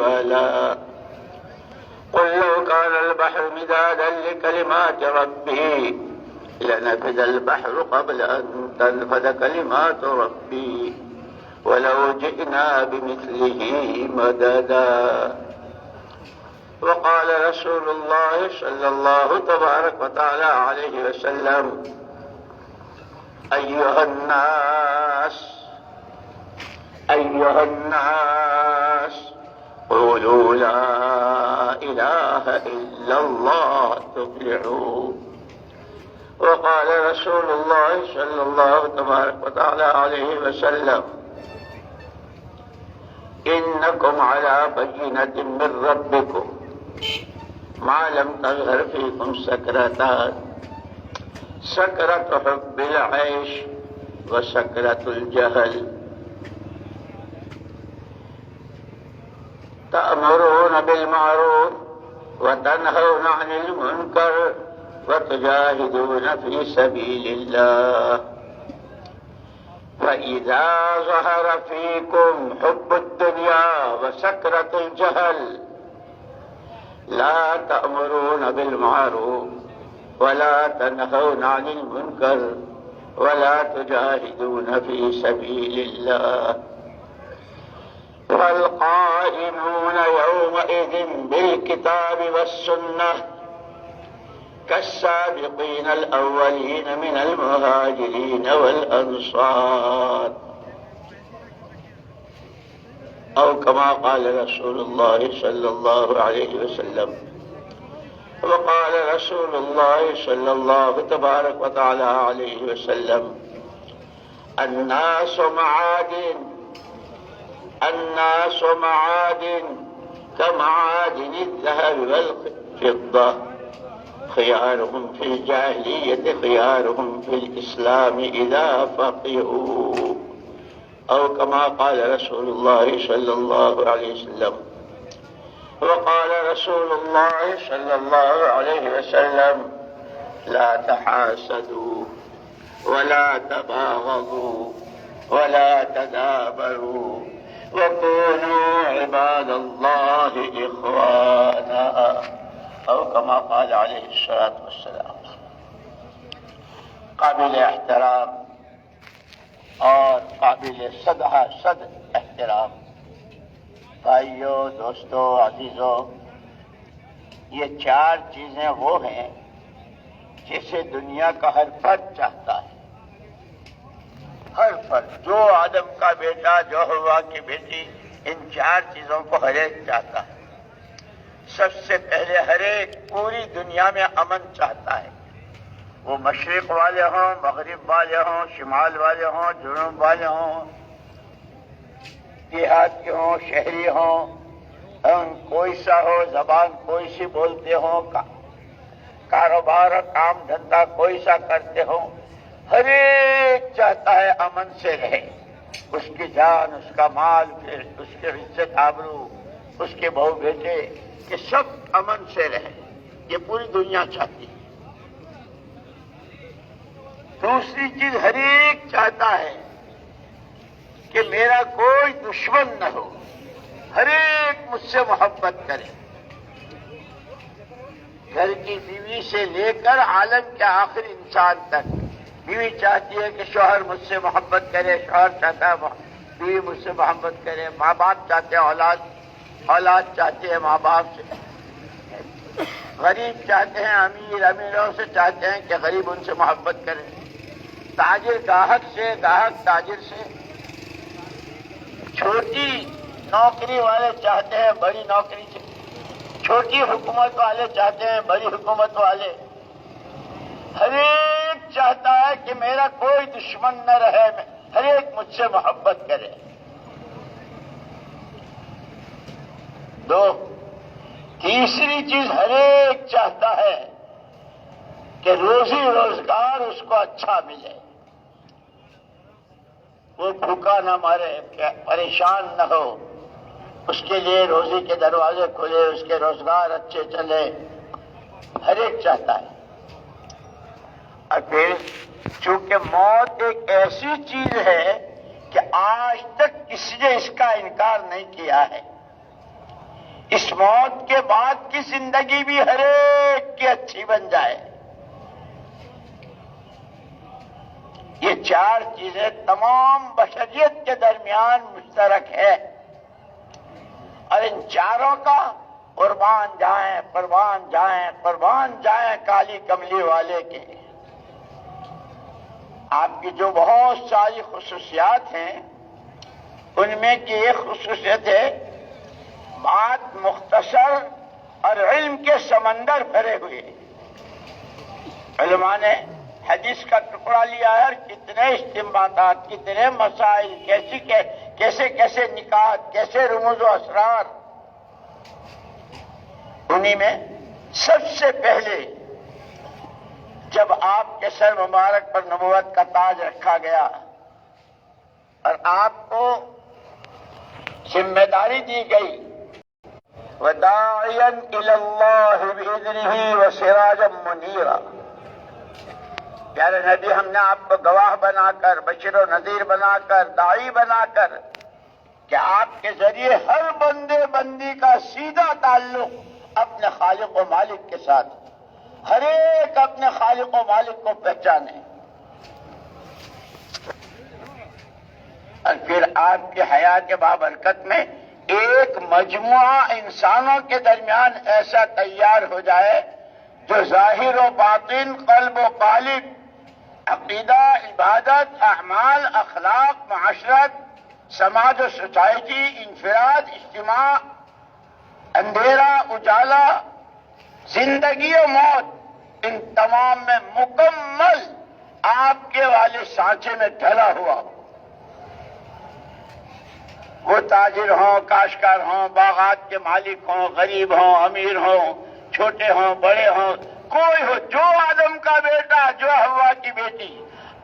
والا قل لو كان البحر مدادا لكلمات ربي لنفد البحر قبل أن تنفد كلمات ربي ولو جئنا بمثله مددا. وقال رسول الله صلى الله تبارك وتعالى عليه وسلم أيها الناس قولوا لا إله إلا الله تفلحوا. وقال رسول الله صلى الله تبارك وتعالى عليه وسلم إنكم على بينة من ربكم ما لم تظهر فيكم سكرتان سكرة حب العيش وسكرة الجهل تأمرون بالمعروف وتنهون عن المنكر وتجاهدون في سبيل الله فإذا ظهر فيكم حب الدنيا وسكرة الجهل لا تأمرون بالمعروف ولا تنهون عن المنكر ولا تجاهدون في سبيل الله فالقائمون يومئذ بالكتاب والسنة كالسابقين الأولين من المهاجرين والأنصار أو كما قال رسول الله صلى الله عليه وسلم. وقال رسول الله صلى الله تبارك وتعالى عليه وسلم الناس معادن كمعادن الذهب والفضة خيارهم في الجاهلية خيارهم في الإسلام إذا فقهوا أو كما قال رسول الله صلى الله عليه وسلم. وقال رسول الله صلى الله عليه وسلم لا تحاسدوا ولا تباغضوا ولا تدابروا وكونوا عباد الله إخوانا أو كما قال عليه الصلاة والسلام. قابل احترام اور قابل صد احترام بھائیوں، دوستوں، عزیزوں، یہ چار چیزیں وہ ہیں جسے دنیا کا ہر فرد چاہتا ہے. ہر فرد، جو آدم کا بیٹا، جو حوا کی بیٹی، ان چار چیزوں کو ہر ایک چاہتا ہے. سب سے پہلے ہر ایک پوری دنیا میں امن چاہتا ہے، وہ مشرق والے ہوں، مغرب والے ہوں، شمال والے ہوں، جنوب والے ہوں، دیہاتی ہوں، شہری ہوں، کوئی سا ہو، زبان کوئی سی بولتے ہوں، کاروبار اور کام دھندا کوئی سا کرتے ہوں، ہر ایک چاہتا ہے امن سے رہے. اس کی جان، اس کا مال، پھر اس کے عزت آبرو، اس کے بہو بیٹے، کہ سب امن سے رہے. یہ پوری دنیا چاہتی ہے. دوسری چیز ہر ایک چاہتا ہے کہ میرا کوئی دشمن نہ ہو، ہر ایک مجھ سے محبت کرے. گھر کی بیوی سے لے کر عالم کے آخری انسان تک بیوی چاہتی ہے کہ شوہر مجھ سے محبت کرے، شوہر چاہتا ہے بیوی مجھ سے محبت کرے، ماں باپ چاہتے ہیں اولاد چاہتے ہیں ماں باپ سے، غریب چاہتے ہیں امیروں سے چاہتے ہیں کہ غریب ان سے محبت کرے، تاجر گاہک سے، گاہک تاجر سے، چھوٹی نوکری والے چاہتے ہیں بڑی نوکری سے، چھوٹی حکومت والے چاہتے ہیں بڑی حکومت والے. ہر ایک چاہتا ہے کہ میرا کوئی دشمن نہ رہے، ہر ایک مجھ سے محبت کرے. دو، تیسری چیز ہر ایک چاہتا ہے کہ روزی روزگار اس کو اچھا ملے، وہ بھوکا نہ مرے، پریشان نہ ہو، اس کے لیے روزی کے دروازے کھلے، اس کے روزگار اچھے چلے، ہر ایک چاہتا ہے. اور پھر چونکہ موت ایک ایسی چیز ہے کہ آج تک کسی نے اس کا انکار نہیں کیا ہے. اس موت کے بعد کی زندگی بھی ہر ایک کی اچھی بن جائے. یہ چار چیزیں تمام بشریت کے درمیان مشترک ہے، اور ان چاروں کا قربان جائیں قربان جائیں قربان جائیں کالی کملی والے کے. آپ کی جو بہت ساری خصوصیات ہیں ان میں کی ایک خصوصیت ہے بات مختصر اور علم کے سمندر بھرے ہوئے. علماء نے حدیث کا ٹکڑا لیا ہے اور کتنے استنباطات، کتنے مسائل، کیسے نکات، کیسے رموز و اسرار. انہی میں سب سے پہلے جب آپ کے سر مبارک پر نبوت کا تاج رکھا گیا اور آپ کو ذمہ داری دی گئی وَدَاعِيًا إِلَى اللَّهِ بِإِذْنِهِ وَسِرَاجًا مُنِيرًا، پیارے نبی ہم نے آپ کو گواہ بنا کر، بشیر و نذیر بنا کر، داعی بنا کر کہ آپ کے ذریعے ہر بندے بندی کا سیدھا تعلق اپنے خالق و مالک کے ساتھ، ہر ایک اپنے خالق و مالک کو پہچانے. اور پھر آپ کی حیات بابرکت میں ایک مجموعہ انسانوں کے درمیان ایسا تیار ہو جائے جو ظاہر و باطن، قلب و قالب، عقیدہ، عبادت، اعمال، اخلاق، معاشرت، سماج و سوسائٹی، انفراد، اجتماع، اندھیرا، اجالا، زندگی و موت، ان تمام میں مکمل آپ کے والے سانچے میں ڈھلا ہوا. وہ تاجر ہوں، کاشتکار ہوں، باغات کے مالک ہوں، غریب ہوں، امیر ہوں، چھوٹے ہوں، بڑے ہوں، کوئی ہو، جو آدم کا بیٹا، جو حوا کی بیٹی،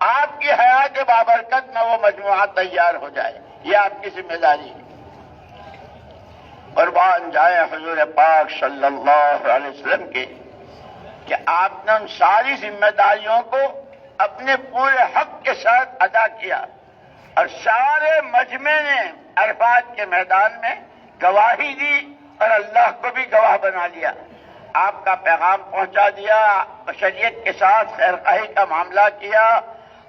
آپ کی حیات بابرکت میں وہ مجموعہ تیار ہو جائے. یہ آپ کی ذمہ داری ہے. قربان جائیں حضور پاک صلی اللہ علیہ وسلم کے کہ آپ نے ان ساری ذمہ داریوں کو اپنے پورے حق کے ساتھ ادا کیا، اور سارے مجمع نے عرفات کے میدان میں گواہی دی اور اللہ کو بھی گواہ بنا لیا. آپ کا پیغام پہنچا دیا، بشریت کے ساتھ خیر خواہی کا معاملہ کیا،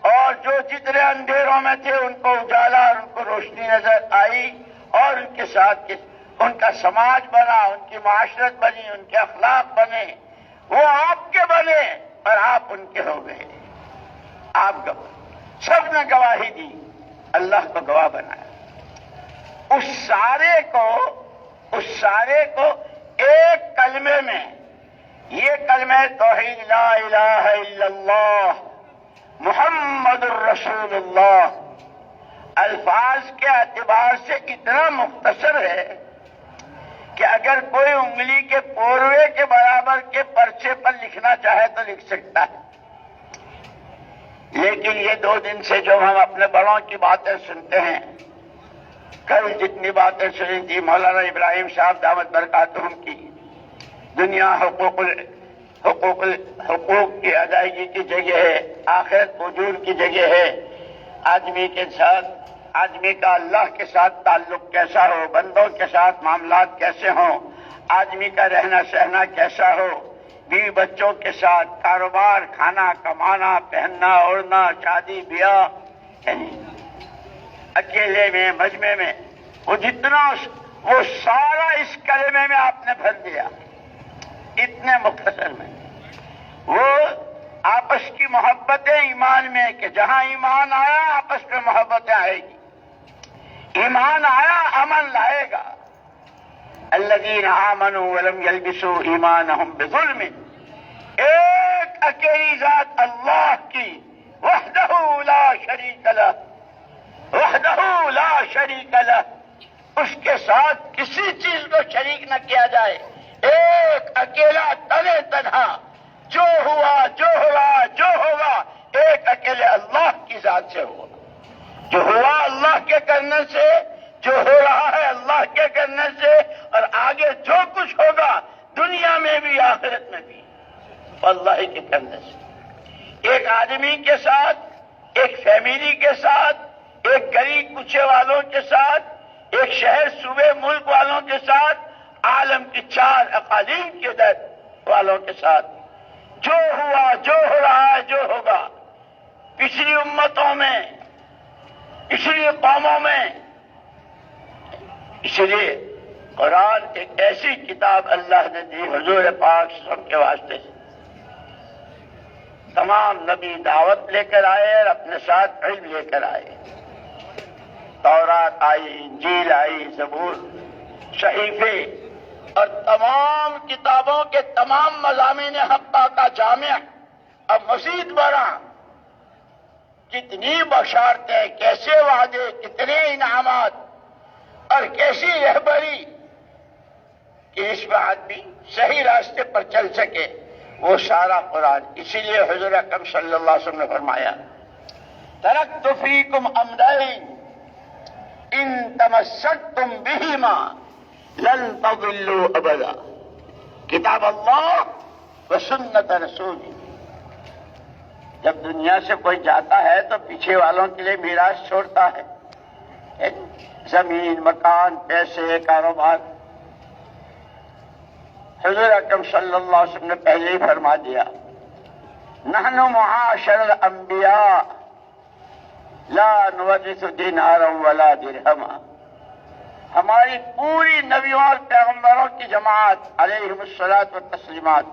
اور جو جتنے اندھیروں میں تھے ان کو اجالا اور ان کو روشنی نظر آئی، اور ان کے ساتھ ان کا سماج بنا، ان کی معاشرت بنی، ان کے اخلاق بنے. وہ آپ کے بنے اور آپ ان کے ہو گئے. آپ سب نے گواہی دی، اللہ کو گواہ بنایا. اس سارے کو ایک کلمے میں، یہ کلمہ توحید لا الہ الا اللہ محمد الرسول اللہ، الفاظ کے اعتبار سے اتنا مختصر ہے کہ اگر کوئی انگلی کے پوروے کے برابر کے پرچے پر لکھنا چاہے تو لکھ سکتا ہے. لیکن یہ 2 دن سے جو ہم اپنے بڑوں کی باتیں سنتے ہیں، کل جتنی باتیں سنی تھی مولانا ابراہیم صاحب دامت برکاتہم کی، دنیا حقوق کی ادائیگی کی جگہ ہے، آخرت وجود کی جگہ ہے. آدمی کا اللہ کے ساتھ تعلق کیسا ہو، بندوں کے ساتھ معاملات کیسے ہوں، آدمی کا رہنا سہنا کیسا ہو، بیوی بچوں کے ساتھ، کاروبار، کھانا کمانا، پہننا اوڑھنا، شادی بیاہ، یعنی اکیلے میں، مجمع میں، وہ سارا اس کلمے میں آپ نے بھر دیا اتنے مختصر میں. وہ آپس کی محبتیں ایمان میں، کہ جہاں ایمان آیا آپس میں محبتیں آئے گی. ایمان آیا امن لائے گا. الذین آمنوا ولم یلبسوا ایمانہم بظلم، ایک اکیلی ذات اللہ کی، وحدہ لا شریک لہ، وحدہ لا شریک لہ، اس کے ساتھ کسی چیز کو شریک نہ کیا جائے. ایک اکیلا تنے تنہا، جو ہوا جو ہوگا ایک اکیلے اللہ کی ذات سے ہوا. جو ہوا اللہ کے کرنے سے، جو ہو رہا ہے اللہ کے کرنے سے، اور آگے جو کچھ ہوگا دنیا میں بھی آخرت میں بھی اللہ کے کرنے سے. ایک آدمی کے ساتھ، ایک فیملی کے ساتھ، ایک گلی کوچے والوں کے ساتھ، ایک شہر صوبے ملک والوں کے ساتھ، عالم عالم کی 4 اقالیم کی عدد والوں کے ساتھ جو ہوا، جو ہو رہا ہے، جو ہوگا، پچھلی امتوں میں، پچھلی قوموں میں. اس لیے قرآن ایک ایسی کتاب اللہ نے دی حضور پاک صلی اللہ علیہ وسلم کے واسطے سے. تمام نبی دعوت لے کر آئے اور اپنے ساتھ علم لے کر آئے. تورات آئی، انجیل آئی، زبور، صحیفے اور تمام کتابوں کے تمام مضامین حقہ کا جامع. اب مزید بڑا کتنی بشارتیں، کیسے وعدے، کتنے انعامات اور کیسی رہبری کہ اس میں آدمی صحیح راستے پر چل سکے، وہ سارا قرآن. اسی لیے حضور اکرم صلی اللہ علیہ وسلم نے فرمایا ترکت فیکم امرین ان تمسکتم بہما لن تضلوا ابدا، کتاب اللہ و سنت رسول. جب دنیا سے کوئی جاتا ہے تو پیچھے والوں کے لیے میراث چھوڑتا ہے، زمین، مکان، پیسے، کاروبار. حضور اکرم صلی اللہ علیہ وسلم نے پہلے ہی فرما دیا نحن معاشر الانبیاء لا نورث دینارا ولا درہما. ہماری پوری نبیوں اور پیغمبروں کی جماعت علیہم الصلاۃ والتسلیمات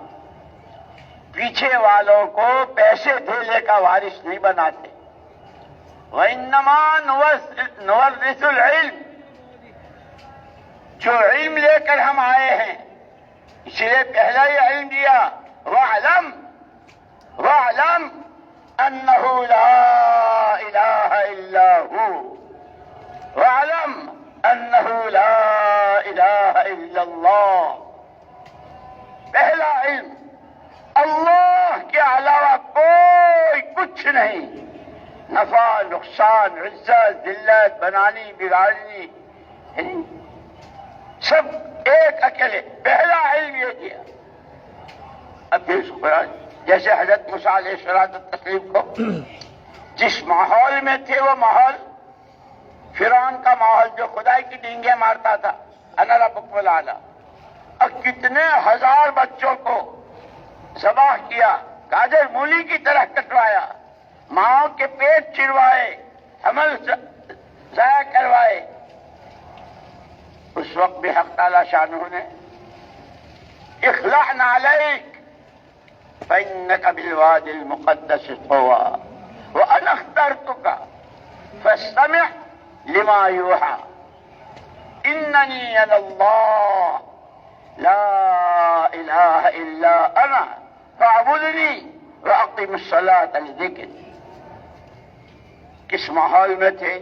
پیچھے والوں کو پیسے دھیلے کا وارث نہیں بناتے. وَإِنَّمَا نُوَرِّثُ الْعِلْمِ، جو علم لے کر ہم آئے ہیں اس لیے پہلا ہی علم دیا. وَاعْلَمْ أَنَّهُ لَا إِلَٰهَ إِلَّا هُوَ وَاعْلَمْ أَنَّهُ لَا إِلَٰهَ إِلَّا اللَّهُ. پہلا علم اللہ کے علاوہ کوئی کچھ نہیں. نفع، نقصان، عزت، ذلت، بنانی، بگاڑنی، سب ایک اکیلے. پہلا علم یہ دیا. اب پھر قرآن جیسے حضرت موسیٰ علیہ الصلوۃ والتسلیم کو جس ماحول میں تھے، وہ ماحول فرعون کا ماحول جو خدائی کی ڈینگیں مارتا تھا، انا ربکم الاعلی، اور کتنے ہزار بچوں کو ذبح کیا، گاجر مولی کی طرح کٹوایا، ماؤں کے پیٹ چروائے، حمل ضائع کروائے. اس وقت بھی حق تعالی شانہ نے اخلع نعلیک فإنک بالوادی المقدس طویٰ وأنا اخترتک فاستمع لما یوحیٰ اننی انا اللہ لا الہ الا انا فاعبدنی واقم الصلاۃ لذکری. کس ماحول میں تھے،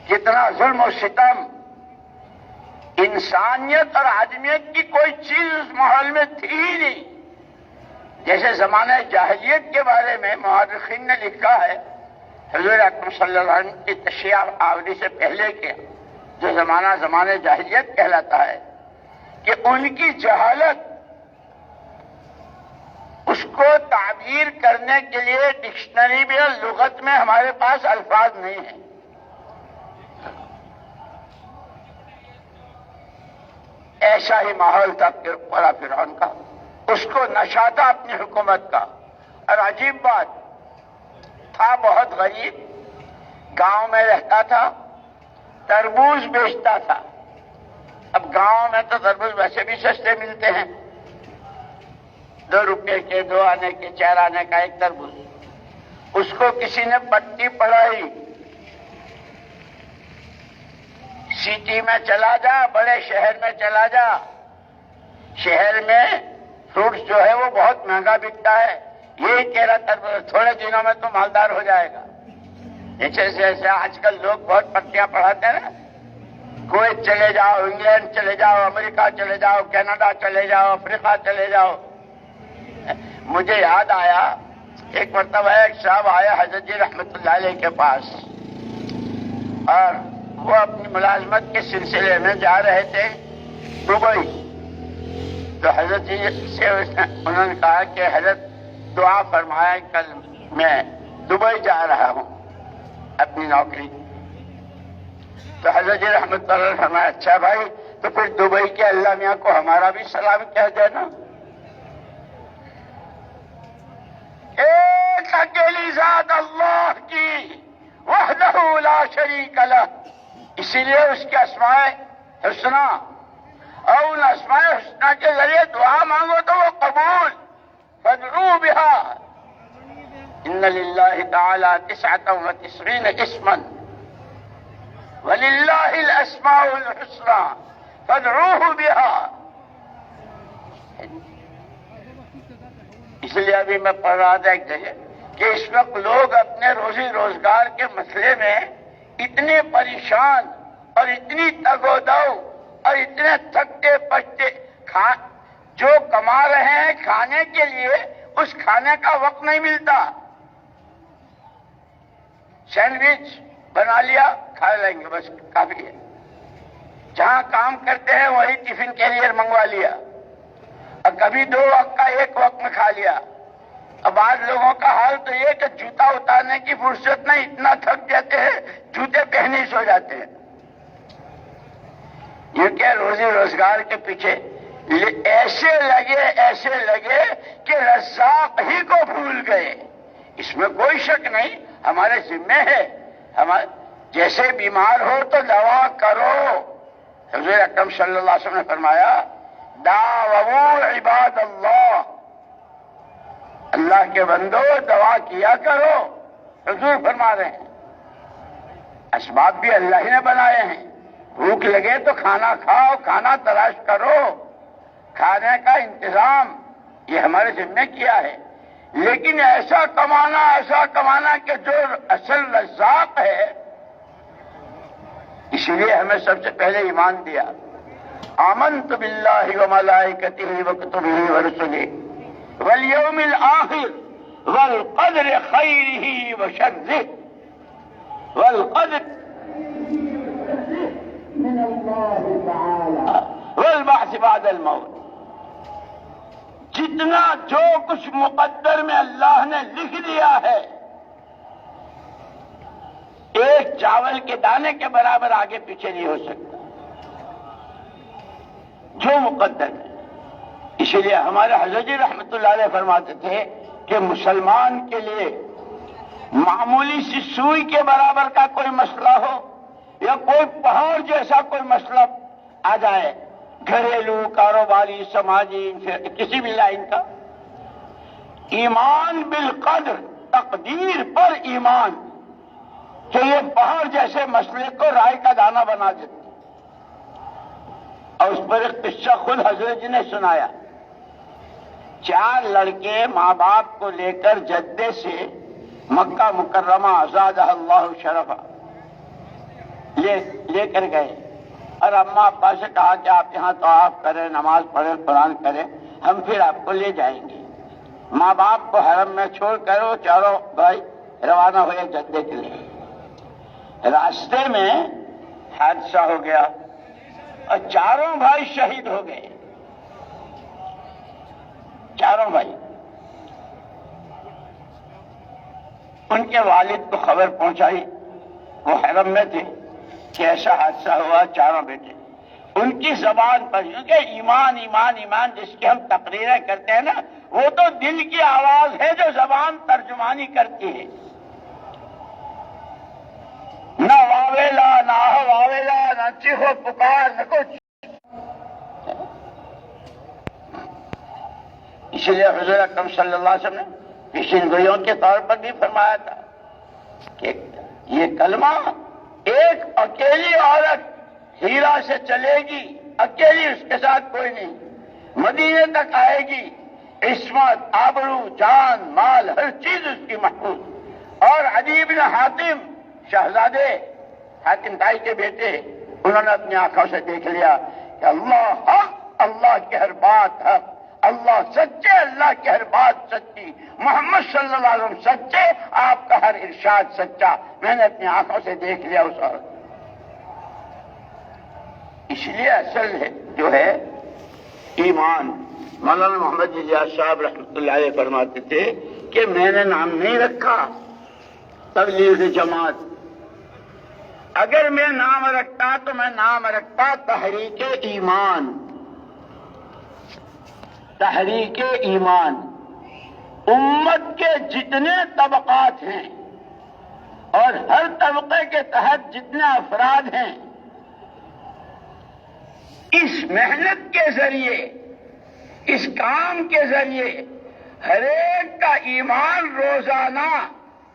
کتنا ظلم و ستم، انسانیت اور آدمیت کی کوئی چیز اس ماحول میں تھی ہی نہیں. جیسے زمانہ جاہلیت کے بارے میں مورخین نے لکھا ہے، حضور اکرم صلی اللہ علیہ وسلم کی تشریف آوری سے پہلے کے جو زمانہ جاہلیت کہلاتا ہے، کہ ان کی جہالت اس کو تعبیر کرنے کے لیے ڈکشنری میں اور لغت میں ہمارے پاس الفاظ نہیں ہیں. ایسا ہی ماحول تھا پورا فرعون کا، اس کو نشہ تھا اپنی حکومت کا. اور عجیب بات تھا، بہت غریب، گاؤں میں رہتا تھا، تربوز بیچتا تھا. اب گاؤں میں تو تربوز ویسے بھی سستے ملتے ہیں، 2 روپے کے، 2 آنے کے، 4 آنے کا ایک تربوز. اس کو کسی نے پٹی پڑھائی، سٹی میں چلا جا، بڑے شہر میں چلا جا، شہر میں فروٹس جو ہے وہ بہت مہنگا بکتا ہے، یہی تیرا تربوز، تھوڑے دنوں میں تو مالدار ہو جائے گا. جیسے آج کل لوگ بہت پٹیاں پڑھاتے ہیں نا، کویت چلے جاؤ، انگلینڈ چلے جاؤ، امریکہ چلے جاؤ، کینیڈا چلے جاؤ، افریقہ چلے جاؤ. مجھے یاد آیا ایک مرتبہ ایک صاحب آیا حضرت جی رحمت اللہ علیہ کے پاس، اور وہ اپنی ملازمت کے سلسلے میں جا رہے تھے دبئی. تو حضرت جی سے انہوں نے کہا کہ حضرت دعا فرمائے، کل میں دبئی جا رہا ہوں اپنی نوکری. تو حضرت جی رحمت اللہ علیہ فرمایا اچھا بھائی تو پھر دبئی کے اللہ میاں کو ہمارا بھی سلام کہہ دینا. ایک اکیلی ذات اللہ کی وحدہ لا شریک لہ، اسی لیے اس کے اسماء حسنہ اور ان اسماء حسنہ کے ذریعے دعا مانگو تو وہ قبول. فادعوا بها، ان للہ تعالی 99 اسما وللہ الاسماء الحسنى فادعوه بها. اس لیے ابھی میں پڑھ رہا تھا ایک جگہ کہ اس وقت لوگ اپنے روزی روزگار کے مسئلے میں اتنے پریشان اور اتنی تگ و دو اور اتنے تھکتے پچتے جو کما رہے ہیں کھانے کے لیے، اس کھانے کا وقت نہیں ملتا. سینڈوچ بنا لیا کھا لیں گے بس کافی ہے. جہاں کام کرتے ہیں وہی ٹفن کیریئر منگوا لیا اور کبھی 2 وقت کا 1 وقت میں کھا لیا. اب بعض لوگوں کا حال تو یہ کہ جوتا اتارنے کی فرصت نہیں، اتنا تھک جاتے ہیں جوتے پہنے ہی سو جاتے ہیں. یہ کیا روزی روزگار کے پیچھے ایسے لگے کہ رزاق ہی کو بھول گئے. اس میں کوئی شک نہیں، ہمارے ذمے ہے. جیسے بیمار ہو تو دوا کرو. حضور اکرم صلی اللہ علیہ وسلم نے فرمایا داؤوا عباد اللہ، اللہ کے بندو دوا کیا کرو. حضور فرما رہے ہیں اسباب بھی اللہ ہی نے بنائے ہیں. بھوک لگے تو کھانا کھاؤ، کھانا تلاش کرو، کھانے کا انتظام یہ ہمارے ذمہ کیا ہے. لیکن ایسا کمانا کہ جو اصل رزاق ہے. اسی لیے ہمیں سب سے پہلے ایمان دیا. آمنت باللہ وملائکتہ وکتبہ ورسلہ والیوم الآخر والقدر خیرہ وشرہ والقدر من اللہ تعالی والبعث بعد الموت. جتنا جو کچھ مقدر میں اللہ نے لکھ دیا ہے ایک چاول کے دانے کے برابر آگے پیچھے نہیں ہو سکتا، جو مقدر ہے. اسی لیے ہمارے حضرت جی رحمت اللہ علیہ فرماتے تھے کہ مسلمان کے لیے معمولی سی سوئی کے برابر کا کوئی مسئلہ ہو یا کوئی پہاڑ جیسا کوئی مسئلہ آ جائے، گھریلو، کاروباری، سماجی، کسی بھی لائن کا، ایمان بالقدر، تقدیر پر ایمان، کہ یہ پہاڑ جیسے مسئلے کو رائے کا دانہ بنا دیتے. اور اس پر ایک قصہ خود حضرت جی نے سنایا. 4 لڑکے ماں باپ کو لے کر جدے سے مکہ مکرمہ زادہ اللہ شرفا لے کر گئے اور اماں ابا سے کہا کہ آپ یہاں طواف کریں، نماز پڑھیں، قرآن کریں، ہم پھر آپ کو لے جائیں گے. ماں باپ کو حرم میں چھوڑ کر وہ چاروں بھائی روانہ ہوئے جدے کے لیے. راستے میں حادثہ ہو گیا اور چاروں بھائی شہید ہو گئے. چاروں بھائی. ان کے والد کو خبر پہنچائی، وہ حرم میں تھے کہ ایسا حادثہ ہوا. چاروں بیٹے ان کی زبان پر، کیونکہ ایمان ایمان ایمان جس کی ہم تقریریں کرتے ہیں نا، وہ تو دل کی آواز ہے جو زبان ترجمانی کرتی ہے. نہ واویلا، نہ واویلا، نہ چیخو پکار، نہ کچھ. اسی لیے حضور اکرم صلی اللہ علیہ وسلم نے پیشین گوئیوں کے طور پر بھی فرمایا تھا کہ یہ کلمہ ایک اکیلی عورت ہیرا سے چلے گی، اکیلی، اس کے ساتھ کوئی نہیں، مدینے تک آئے گی، عصمت، آبرو، جان، مال، ہر چیز اس کی محفوظ. اور عدی بن حاتم، شہزادے حاتم تائی کے بیٹے، انہوں نے اپنی آنکھوں سے دیکھ لیا کہ اللہ حق، اللہ کی ہر بات حق، اللہ سچے، اللہ کی ہر بات سچی، محمد صلی اللہ علیہ وسلم سچے، آپ کا ہر ارشاد سچا. میں نے اپنی آنکھوں سے دیکھ لیا اس عورت. اس لیے اصل ہے جو ہے ایمان. مولانا محمد الیاس صاحب رحمۃ اللہ علیہ فرماتے تھے کہ میں نے نام نہیں رکھا تبلیغ جماعت، اگر میں نام رکھتا تو میں نام رکھتا تحریک ایمان. تحریک ایمان. امت کے جتنے طبقات ہیں اور ہر طبقے کے تحت جتنے افراد ہیں، اس محنت کے ذریعے، اس کام کے ذریعے ہر ایک کا ایمان روزانہ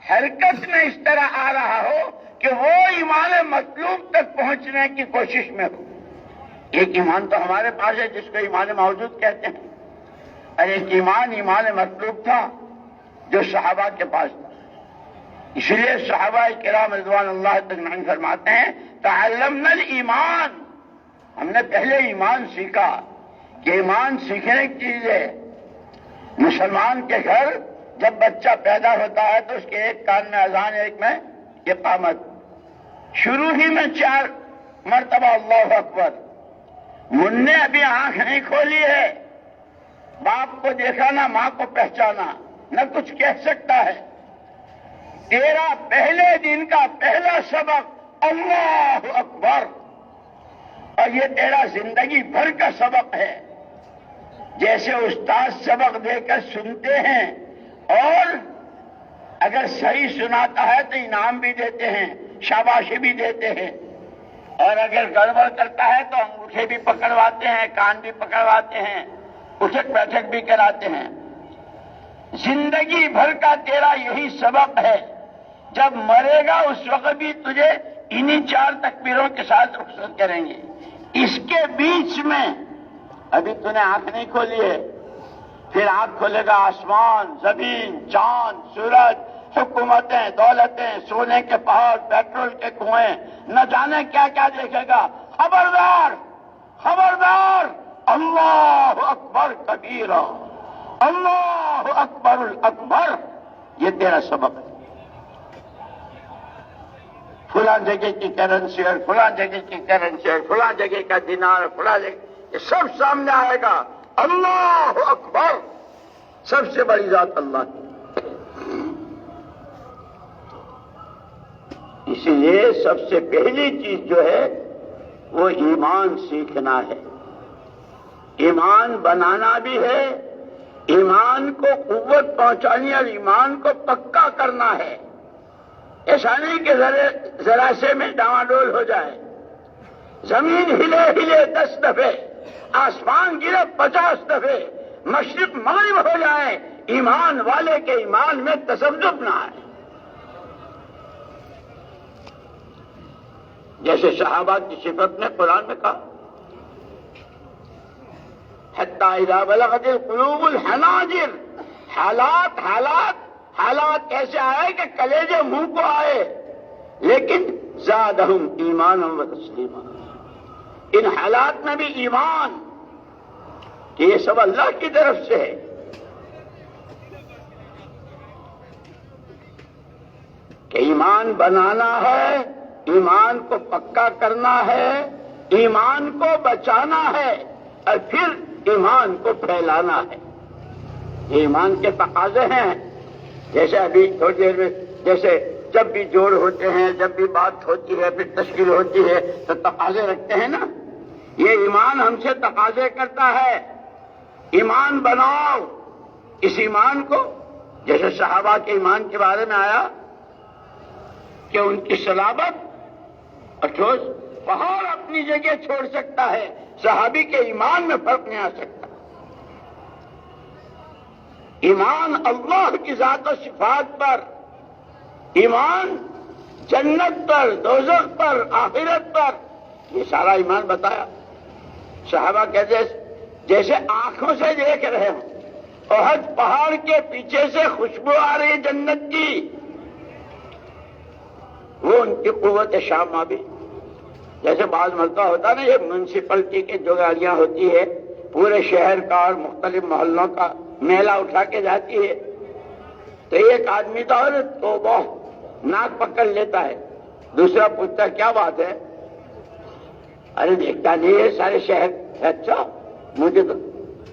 حرکت میں اس طرح آ رہا ہو کہ وہ ایمان مطلوب تک پہنچنے کی کوشش میں ہو. ایک ایمان تو ہمارے پاس ہے جس کو ایمان موجود کہتے ہیں، اور ایک ایمان مطلوب تھا جو صحابہ کے پاس تھا. اس لیے صحابہ کرام رضوان اللہ اجمعین فرماتے ہیں تعلمنا الایمان، ہم نے پہلے ایمان سیکھا کہ ایمان سیکھنے کی چیز ہے. مسلمان کے گھر جب بچہ پیدا ہوتا ہے تو اس کے ایک کان میں اذان، ایک میں اقامت. شروع ہی میں 4 مرتبہ اللہ اکبر. منہ نے ابھی آنکھ نہیں کھولی ہے، باپ کو دیکھا نہ ماں کو پہچانا، نہ کچھ کہہ سکتا ہے. تیرا پہلے دن کا پہلا سبق اللہ اکبر، اور یہ تیرا زندگی بھر کا سبق ہے. جیسے استاد سبق دے کر سنتے ہیں اور اگر صحیح سناتا ہے تو انعام بھی دیتے ہیں، شاباشی بھی دیتے ہیں، اور اگر گڑبڑ کرتا ہے تو انگوٹھے بھی پکڑواتے ہیں، کان بھی پکڑواتے ہیں، اٹھک بیٹھک بھی کراتے ہیں. زندگی بھر کا تیرا یہی سبق ہے. جب مرے گا اس وقت بھی تجھے انہی 4 تکبیروں کے ساتھ رخصت کریں گے. اس کے بیچ میں ابھی تو نے آنکھ نہیں کھولی ہے، پھر آنکھ کھولے گا آسمان، زمین، چاند، سورج، حکومتیں، دولتیں، سونے کے پہاڑ، پیٹرول کے کنویں، نہ جانے کیا کیا دیکھے گا. خبردار خبردار، اللہ اکبر کبیرہ، اللہ اکبر الاکبر. یہ تیرا سبق ہے. فلاں جگہ کی کرنسی اور فلاں جگہ کی کرنسی اور فلاں جگہ کا دینار، فلاں جگہ، یہ سب سامنے آئے گا. اللہ اکبر، سب سے بڑی ذات اللہ کی. اسی لیے سب سے پہلی چیز جو ہے وہ ایمان سیکھنا ہے. ایمان بنانا بھی ہے، ایمان کو قوت پہنچانی اور ایمان کو پکا کرنا ہے. ایسا نہیں کہ ذرا سے میں ڈاواڈول ہو جائے، زمین ہلے ہلے 10 دفعے، آسمان گرے 50 دفعے، مشرق مغرب ہو جائے، ایمان والے کے ایمان میں تذبذب نہ آئے. جیسے صحابہ کی صفت میں قرآن میں کہا حتی اذا بلغت القلوب الحناجر. حالات ایسے آئے کہ کلیجے منہ کو آئے، لیکن زادہم ایمانا و تسلیما. ان حالات میں بھی ایمان کہ یہ سب اللہ کی طرف سے ہے. کہ ایمان بنانا ہے، ایمان کو پکا کرنا ہے، ایمان کو بچانا ہے، اور پھر ایمان کو پھیلانا ہے. یہ ایمان کے تقاضے ہیں. جیسے ابھی تھوڑی دیر میں جیسے جب بھی جوڑ ہوتے ہیں، جب بھی بات ہوتی ہے، پھر تشکیل ہوتی ہے تو تقاضے رکھتے ہیں نا. یہ ایمان ہم سے تقاضے کرتا ہے، ایمان بناؤ. اس ایمان کو جیسے صحابہ کے ایمان کے بارے میں آیا کہ ان کی صلابت اور ٹھوس پہاڑ اپنی جگہ چھوڑ سکتا ہے، صحابی کے ایمان میں فرق نہیں آ سکتا. ایمان اللہ کی ذات و صفات پر، ایمان جنت پر، دوزخ پر، آخرت پر، یہ سارا ایمان بتایا. صحابہ کہتے جیسے آنکھوں سے دیکھ رہے ہوں، احد پہاڑ کے پیچھے سے خوشبو آ رہی جنت کی، وہ ان کی قوت شامہ بھی. جیسے بعض مرتبہ ہوتا نا، یہ میونسپلٹی کی جو گاڑیاں ہوتی ہے پورے شہر کا اور مختلف محلوں کا میلہ اٹھا کے جاتی ہے، تو ایک آدمی تو توبہ ناک پکڑ لیتا ہے، دوسرا پوچھتا کیا بات ہے؟ ارے دیکھتا نہیں ہے سارے شہر. اچھا مجھے تو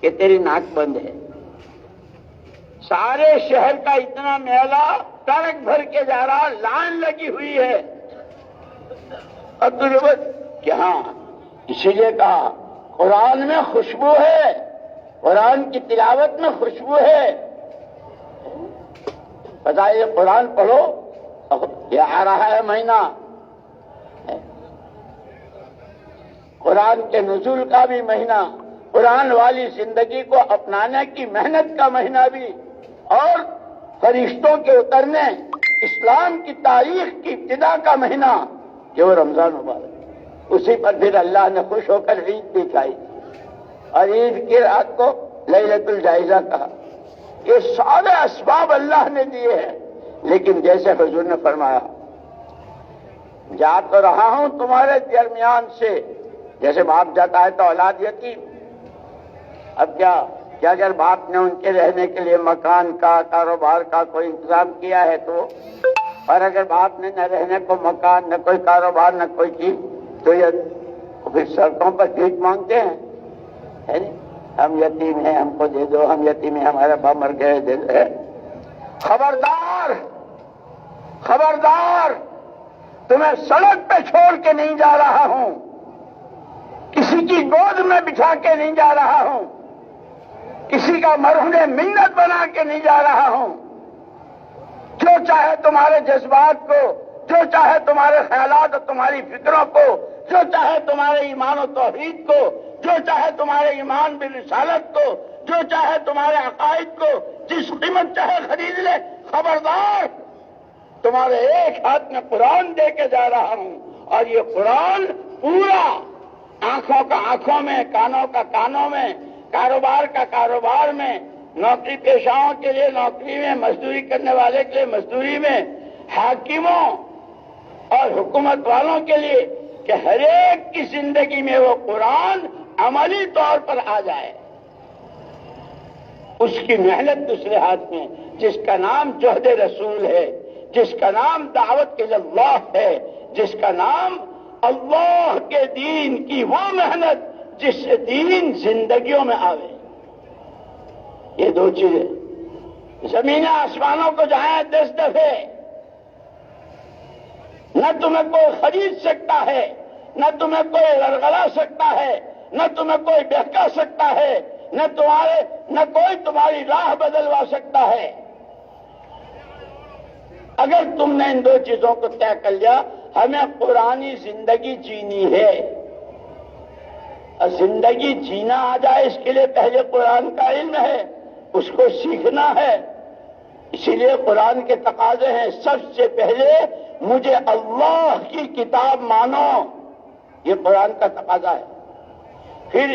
کہ تیری ناک بند ہے. سارے شہر کا اتنا میلہ ٹرک بھر کے جا رہا، لائن لگی ہوئی ہے، اور تجھے کہ ہاں اسی لیے کہا قرآن میں خوشبو ہے، قرآن کی تلاوت میں خوشبو ہے۔ بتائیے قرآن پڑھو، یہ آ رہا ہے مہینہ قرآن کے نزول کا بھی مہینہ، قرآن والی زندگی کو اپنانے کی محنت کا مہینہ بھی، اور فرشتوں کے اترنے، اسلام کی تاریخ کی ابتدا کا مہینہ جو رمضان مبارک، اسی پر پھر اللہ نے خوش ہو کر عید بھی کھائی اور عید کی رات کو لیلۃ الجائزہ کہا۔ یہ سارے اسباب اللہ نے دیے ہیں، لیکن جیسے حضور نے فرمایا جا تو رہا ہوں تمہارے درمیان سے، جیسے باپ جاتا ہے تو اولاد یتیم، اب کیا اگر باپ نے ان کے رہنے کے لیے مکان کا، کاروبار کا کوئی انتظام کیا ہے تو، اور اگر باپ نے نہ رہنے کو مکان، نہ کوئی کاروبار، نہ کوئی چیز، تو یہ پھر سڑکوں پر بھیک مانگتے ہیں، ہے نہیں؟ ہم یتیم ہیں، ہم کو دے دو، ہم یتیم ہیں، ہمارا باپ مر گئے، دے دو۔ خبردار خبردار، تمہیں سڑک پہ چھوڑ کے نہیں جا رہا ہوں، کسی کی گود میں بٹھا کے نہیں جا رہا ہوں، کسی کا مرہون منت بنا کے نہیں جا رہا ہوں۔ جو چاہے تمہارے جذبات کو، جو چاہے تمہارے خیالات اور تمہاری فکروں کو، جو چاہے تمہارے ایمان و توحید کو، جو چاہے تمہارے ایمان بالرسالت کو، جو چاہے تمہارے عقائد کو، جس قیمت چاہے خرید لے، خبردار، تمہارے ایک ہاتھ میں قرآن دے کے جا رہا ہوں، اور یہ قرآن پورا آنکھوں کا آنکھوں میں، کانوں کا کانوں میں، کاروبار کا کاروبار میں، نوکری پیشاؤں کے لیے نوکری میں، مزدوری کرنے والے کے لیے مزدوری میں، حاکموں اور حکومت والوں کے لیے، کہ ہر ایک کی زندگی میں وہ قرآن عملی طور پر آ جائے۔ اس کی محنت دوسرے ہاتھ میں، جس کا نام جہد رسول ہے، جس کا نام دعوت اللہ ہے، جس کا نام اللہ کے دین کی وہ محنت جس سے دین زندگیوں میں آوے۔ یہ دو چیزیں زمین آسمانوں کو جائیں 10 دفعے، نہ تمہیں کوئی خرید سکتا ہے، نہ تمہیں کوئی غرغلا سکتا ہے، نہ تمہیں کوئی بہکا سکتا ہے، نہ کوئی تمہاری راہ بدلوا سکتا ہے۔ اگر تم نے ان دو چیزوں کو طے کر لیا، ہمیں قرآنی زندگی جینی ہے، اور زندگی جینا آ جائے اس کے لیے پہلے قرآن کا علم ہے، اس کو سیکھنا ہے۔ اسی لیے قرآن کے تقاضے ہیں، سب سے پہلے مجھے اللہ کی کتاب مانو، یہ قرآن کا تقاضا ہے۔ پھر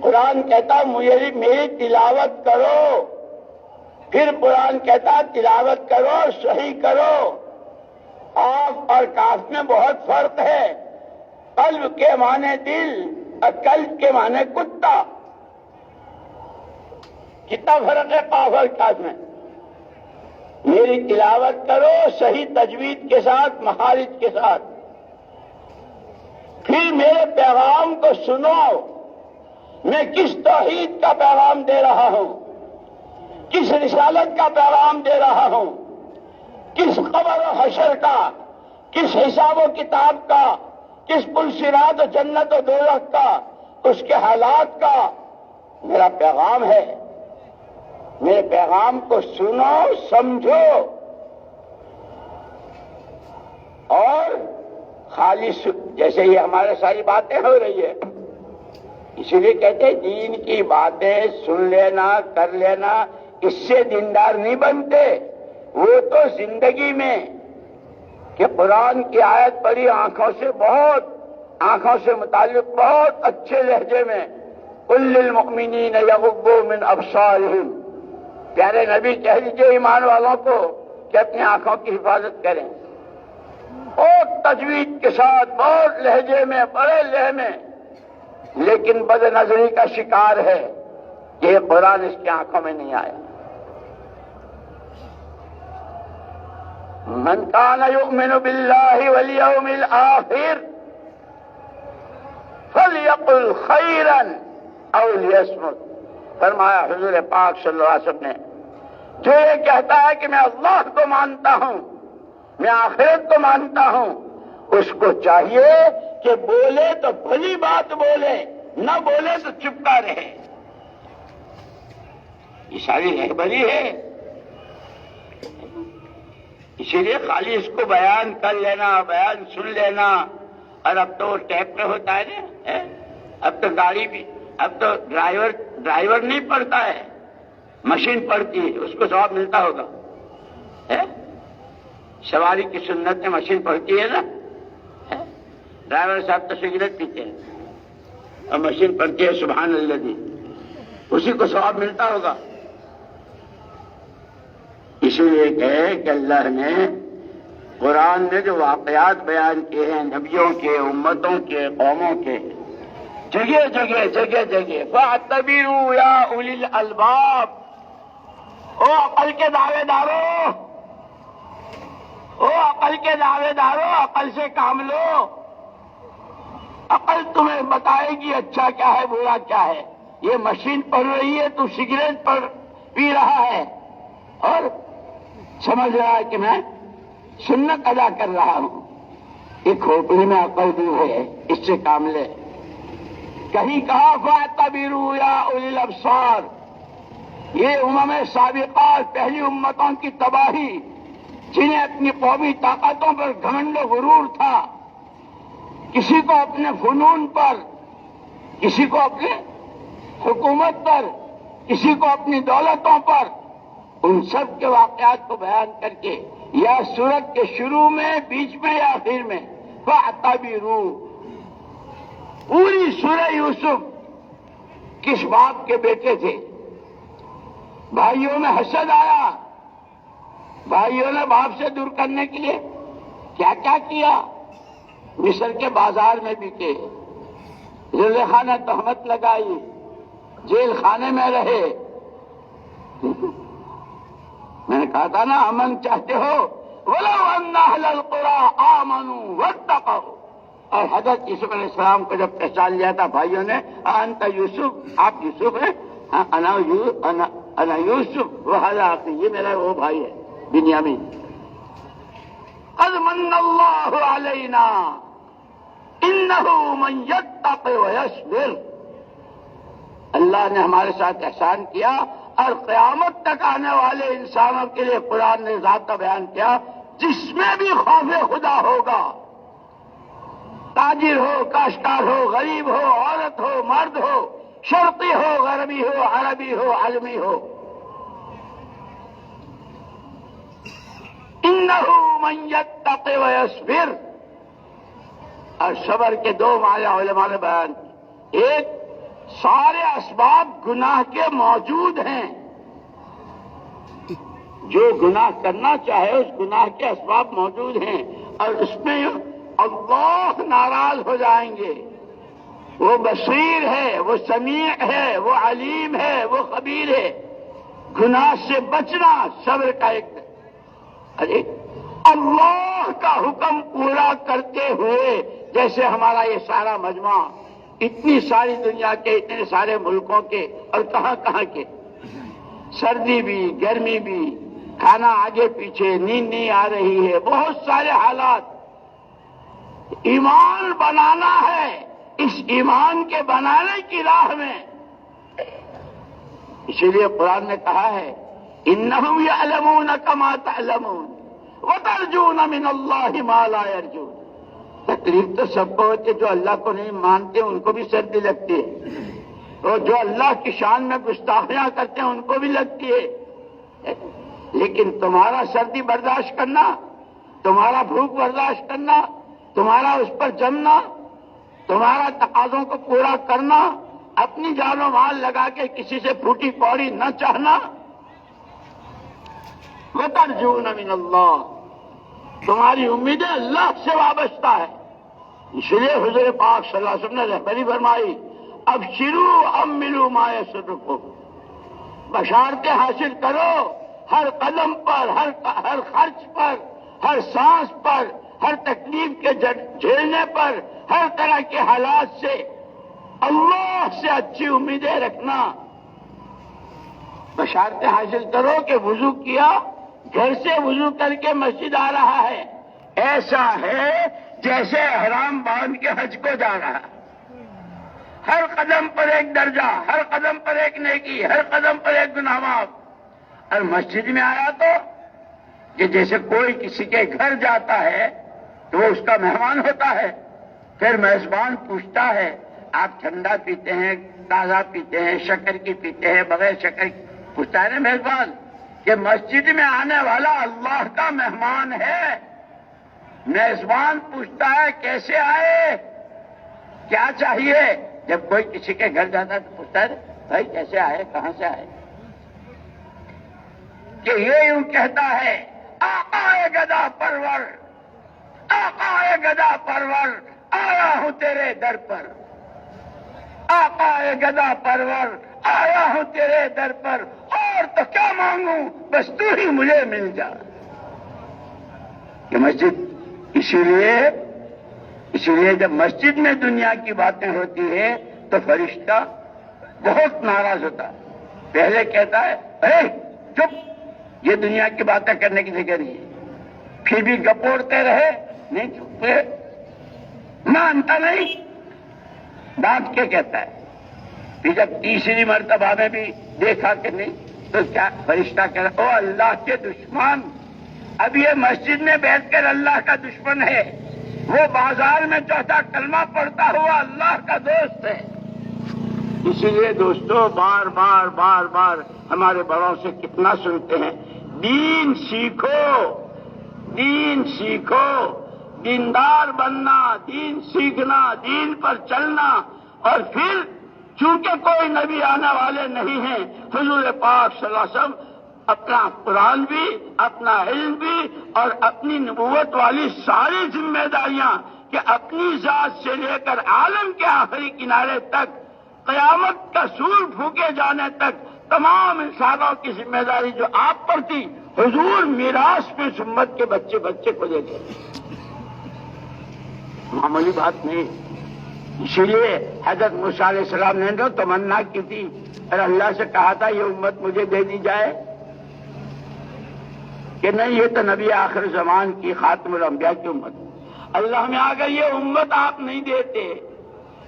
قرآن کہتا میری تلاوت کرو، پھر قرآن کہتا تلاوت کرو، صحیح کرو۔ قاف اور کاف میں بہت فرق ہے، قلب کے معنی دل اور قلب کے معنی کتا، کتنا فرق ہے قاف اور کاف میں۔ میری تلاوت کرو صحیح تجوید کے ساتھ، مخارج کے ساتھ، پھر میرے پیغام کو سنو، میں کس توحید کا پیغام دے رہا ہوں، کس رسالت کا پیغام دے رہا ہوں، کس قبر و حشر کا، کس حساب و کتاب کا، کس پل صراط و جنت و دوزخ کا، اس کے حالات کا میرا پیغام ہے۔ میرے پیغام کو سنو، سمجھو، اور خالص، جیسے یہ ہمارے ساری باتیں ہو رہی ہے، اسی لیے کہتے ہیں دین کی باتیں سن لینا، کر لینا، اس سے دیندار نہیں بنتے۔ وہ تو زندگی میں کہ قرآن کی آیت پڑھی آنکھوں سے متعلق بہت اچھے لہجے میں، قل للمؤمنین یغضوا من ابصارہم، پیارے نبی کہہ دیجئے ایمان والوں کو کہ اپنی آنکھوں کی حفاظت کریں، بہت تجوید کے ساتھ، بہت لہجے میں، بڑے لہجے میں، لیکن بد نظری کا شکار ہے کہ یہ قرآن اس کی آنکھوں میں نہیں آیا۔ من کان یؤمن باللہ والیوم الآخر فلیقل خیرا او لیصمت، فرمایا حضور پاک صلی اللہ علیہ وسلم نے، جو یہ کہتا ہے کہ میں اللہ کو مانتا ہوں، میں آخرت کو مانتا ہوں، اس کو چاہیے کہ بولے تو بھلی بات بولے، نہ بولے تو چپکا رہے. یہ ساری رہبری ہے. اسی لیے خالی اس کو بیان کر لینا، بیان سن لینا. اور اب تو ٹیپ پہ ہوتا ہے نا، اب تو گاڑی بھی، اب تو ڈرائیور نہیں پڑھتا ہے، مشین پڑھتی ہے. اس کو ثواب ملتا ہوگا. سواری کی سنت میں مشین پڑھتی ہے نا. ڈرائیور صاحب تو سگریٹ پیتے ہیں اور مشین پڑھتی ہے سبحان اللہ دی، اسی کو ثواب ملتا ہوگا. اسی لیے کہے کہ اللہ نے قرآن میں جو واقعات بیان کیے ہیں نبیوں کے، امتوں کے، قوموں کے، جگہ جگہ جگہ جگہ فاعتبروا یا اولی الالباب، او عقل کے دعوے دارو، او عقل کے دعوے دارو، عقل سے کام لو. عقل تمہیں بتائے گی اچھا کیا ہے برا کیا ہے. یہ مشین پڑھ رہی ہے، تو سگریٹ پی رہا ہے اور سمجھ رہا ہے کہ میں سنت ادا کر رہا ہوں. یہ کھوپڑی میں عقل بھی ہے، اس سے کام لے. کہیں کہا فاعتبروا یا اولی الابصار. یہ امم سابقہ، پہلی امتوں کی تباہی، جنہیں اپنی قومی طاقتوں پر گھمنڈ و غرور تھا، کسی کو اپنے فنون پر، کسی کو اپنے حکومت پر، کسی کو اپنی دولتوں پر، ان سب کے واقعات کو بیان کر کے یا سورت کے شروع میں، بیچ میں یا آخر میں فاعتبروا. پوری سورہ یوسف کس باپ کے بیٹے تھے؟ بھائیوں میں حسد آیا، بھائیوں نے باپ سے دور کرنے کے لیے کیا کیا کیا. مصر کے بازار میں بکے، زلیخا نے تہمت لگائی، جیل خانے میں رہے. میں نے کہا تھا نا امن چاہتے ہو، وَلَوْ أَنَّ أَهْلَ الْقُرَىٰ آمَنُوا وَاتَّقَوْا. اور حضرت یوسف علیہ السلام کو جب پہچان لیا تھا بھائیوں نے، انت یوسف، آپ یوسف ہیں؟ انا یوسف وہذا اخی، یہ میرا وہ بھائی ہے بنیامین. قد من اللہ علینا انہ من یتق ویصبر. اللہ نے ہمارے ساتھ احسان کیا، اور قیامت تک آنے والے انسانوں کے لیے قرآن نے ذات کا بیان کیا جس میں بھی خوف خدا ہوگا. تاجر ہو، کاشتکار ہو، غریب ہو، عورت ہو، مرد ہو، شرقی ہو، غربی ہو، عربی ہو، عجمی ہو. انہ من یتق ویصبر. اور صبر کے دو معنی علماء نے بیان کی. ایک، سارے اسباب گناہ کے موجود ہیں، جو گناہ کرنا چاہے اس گناہ کے اسباب موجود ہیں، اور اس میں اللہ ناراض ہو جائیں گے. وہ بصیر ہے، وہ سمیع ہے، وہ علیم ہے، وہ خبیر ہے. گناہ سے بچنا صبر کا ایک. ارے اللہ کا حکم پورا کرتے ہوئے، جیسے ہمارا یہ سارا مجمع، اتنی ساری دنیا کے، اتنے سارے ملکوں کے، اور کہاں کہاں کے، سردی بھی، گرمی بھی، کھانا آگے پیچھے، نیند نہیں آ رہی ہے، بہت سارے حالات. ایمان بنانا ہے، اس ایمان کے بنانے کی راہ میں. اسی لیے قرآن نے کہا ہے انہم یعلمون کما تعلمون وترجون من اللہ ما لا یرجون. تکلیف تو سب کو ہوتی ہے، جو اللہ کو نہیں مانتے ان کو بھی سردی لگتی ہے، اور جو اللہ کی شان میں گستاخیاں کرتے ہیں ان کو بھی لگتی ہے. لیکن تمہارا سردی برداشت کرنا، تمہارا بھوک برداشت کرنا، تمہارا اس پر جمنا، تمہارا تقاضوں کو پورا کرنا، اپنی جان و مال لگا کے کسی سے پھوٹی پوڑی نہ چاہنا. وترجون من اللہ، تمہاری امیدیں اللہ سے وابستہ ہے. اس لیے حضور پاک صلی اللہ علیہ وسلم نے رہبری فرمائی، ابشروا املوا ما یسرکم. بشارتیں حاصل کرو، ہر قدم پر، ہر خرچ پر، ہر سانس پر، ہر تکلیف کے جھیلنے پر، ہر طرح کے حالات سے اللہ سے اچھی امیدیں رکھنا. بشارتیں حاصل کرو کہ وضو کیا، گھر سے وضو کر کے مسجد آ رہا ہے، ایسا ہے جیسے احرام باندھ کے حج کو جا رہا، ہر قدم پر ایک درجہ، ہر قدم پر ایک نیکی، ہر قدم پر ایک گناہ معاف۔ اور مسجد میں آیا تو کہ جیسے کوئی کسی کے گھر جاتا ہے تو وہ اس کا مہمان ہوتا ہے، پھر میزبان پوچھتا ہے آپ ٹھنڈا پیتے ہیں، تازہ پیتے ہیں، شکر کی پیتے ہیں، بغیر شکر کی؟ پوچھتا ہے نا میزبان کہ مسجد میں آنے والا اللہ کا مہمان ہے، میزبان پوچھتا ہے کیسے آئے، کیا چاہیے؟ جب کوئی کسی کے گھر جاتا ہے تو پوچھتا ہے بھائی کیسے آئے، کہاں سے آئے؟ کہ یہ یوں کہتا ہے آقا گدا پرور، آقا گدا پرور آیا ہوں تیرے در پر، آقا گدا پرور آیا ہوں تیرے در پر، اور تو کیا مانگوں بس تو ہی مجھے مل جا۔ کہ مسجد اسی لیے جب مسجد میں دنیا کی باتیں ہوتی ہے تو فرشتہ بہت ناراض ہوتا ہے، پہلے کہتا ہے اے چپ، یہ دنیا کی باتیں کرنے کی جگہ نہیں ہے، پھر بھی گپوڑتے رہے، نہیں چھپے، مانتا نہیں، ڈانٹ کے کہتا ہے۔ پھر جب تیسری مرتبہ میں بھی دیکھا کہ نہیں تو کیا فرشتہ کہہ رہا او اللہ کے دشمن، اب یہ مسجد میں بیٹھ کر اللہ کا دشمن ہے، وہ بازار میں چوتھا کلمہ پڑھتا ہوا اللہ کا دوست ہے۔ اسی لیے دوستو بار بار بار بار ہمارے بڑوں سے کتنا سنتے ہیں، دین سیکھو، دین سیکھو، دیندار بننا، دین سیکھنا، دین پر چلنا۔ اور پھر چونکہ کوئی نبی آنے والے نہیں ہیں، حضور پاک صلی اللہ علیہ وسلم اپنا قرآن بھی، اپنا علم بھی اور اپنی نبوت والی ساری ذمہ داریاں کہ اپنی ذات سے لے کر عالم کے آخری کنارے تک، قیامت کا سور پھونکے جانے تک تمام انسانوں کی ذمہ داری جو آپ پر تھی، حضور میراث میں امت کے بچے بچے کو دے گئے۔ معمولی بات نہیں۔ اسی لیے حضرت موسیٰ علیہ السلام نے تو تمنا کی تھی اور اللہ سے کہا تھا یہ امت مجھے دے دی جائے، کہ نہیں یہ تو نبی آخر زمان کی خاتم الانبیاء کی امت، اللہ میں اگر یہ امت آپ نہیں دیتے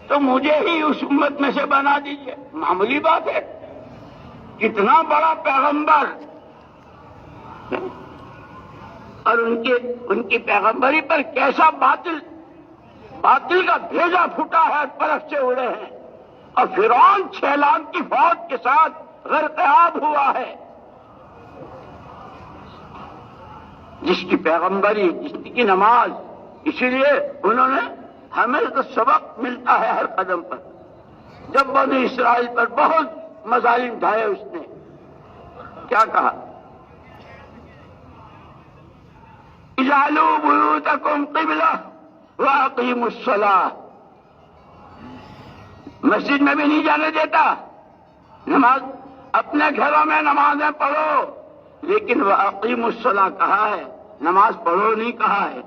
تو مجھے ہی اس امت میں سے بنا دیجیے۔ معمولی بات ہے، کتنا بڑا پیغمبر، اور ان کی پیغمبری پر کیسا باطل کا بھیجا پھوٹا ہے، طرف سے اڑے ہیں، اور فرعون 6 لاکھ کی فوج کے ساتھ غرقاب ہوا ہے۔ جس کی پیغمبری، جس کی نماز، اسی لیے انہوں نے ہمیں تو سبق ملتا ہے ہر قدم پر۔ جب بنی اسرائیل پر بہت مظالم ڈھائے اس نے کیا کہا، اجعلوا بیوتکم قبلہ واقیموا الصلاۃ، مسجد میں بھی نہیں جانے دیتا، نماز اپنے گھروں میں نمازیں پڑھو، لیکن واقیموا الصلاۃ کہا ہے، نماز پڑھو نہیں کہا ہے۔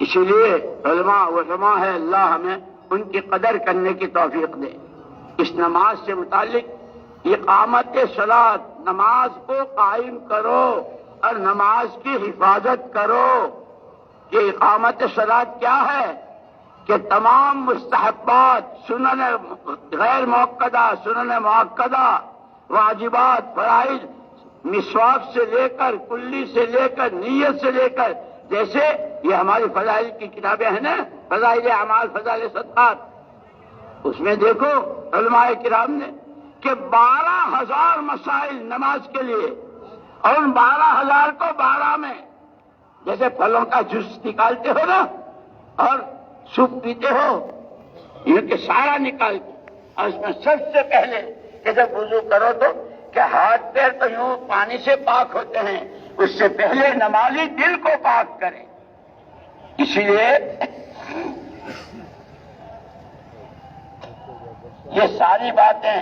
اسی لیے علماء ہے، اللہ ہمیں ان کی قدر کرنے کی توفیق دے۔ اس نماز سے متعلق اقامت صلاۃ، نماز کو قائم کرو اور نماز کی حفاظت کرو۔ یہ اقامت صلاۃ کیا ہے کہ تمام مستحبات، سنن غیر موقدہ، سنن موقدہ، واجبات، فرائض، مسواک سے لے کر، کلی سے لے کر، نیت سے لے کر، جیسے یہ ہماری فضائل کی کتابیں ہیں نا، فضائل اعمال، فضائل صدقات، اس میں دیکھو علماء کرام نے کہ 12,000 مسائل نماز کے لیے، اور ان 12,000 کو 12 میں، جیسے پھلوں کا جوس نکالتے ہو نا اور سوپ پیتے ہو، یہ کہ سارا نکال کے، اور اس میں سب سے پہلے جیسے وضو کرو تو کہ ہاتھ پیر تو یوں پانی سے پاک ہوتے ہیں، اس سے پہلے نمازی دل کو پاک کرے۔ اسی لیے یہ ساری باتیں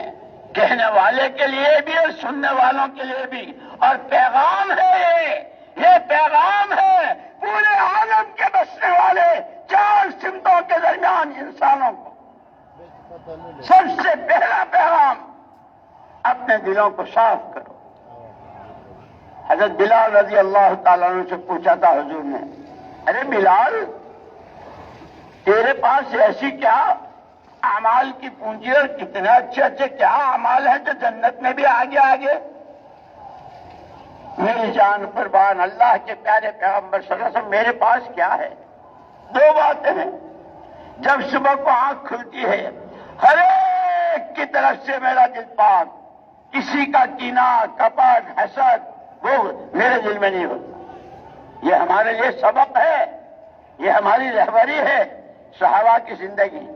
کہنے والے کے لیے بھی اور سننے والوں کے لیے بھی، اور پیغام ہے، یہ پیغام ہے پورے عالم کے بسنے والے 4 سمتوں کے درمیان انسانوں کو۔ سب سے پہلا پیغام، اپنے دلوں کو صاف کرو۔ حضرت بلال رضی اللہ تعالیٰ عنہ سے پوچھا تھا حضور نے، ارے بلال تیرے پاس ایسی کیا اعمال کی پونجی اور کتنے اچھے اچھے کیا اعمال ہیں جو جنت میں بھی آگے آگے. میری جان قربان اللہ کے پیارے پیغمبر صلی اللہ علیہ وسلم میرے پاس کیا ہے؟ دو باتیں ہیں. جب صبح کو آنکھ کھلتی ہے ہر ایک کی طرف سے میرا دل پاک، کسی کا کینہ کپٹ حسد وہ میرے دل میں نہیں ہوتا. یہ ہمارے لیے سبق ہے، یہ ہماری رہبری ہے صحابہ کی زندگی.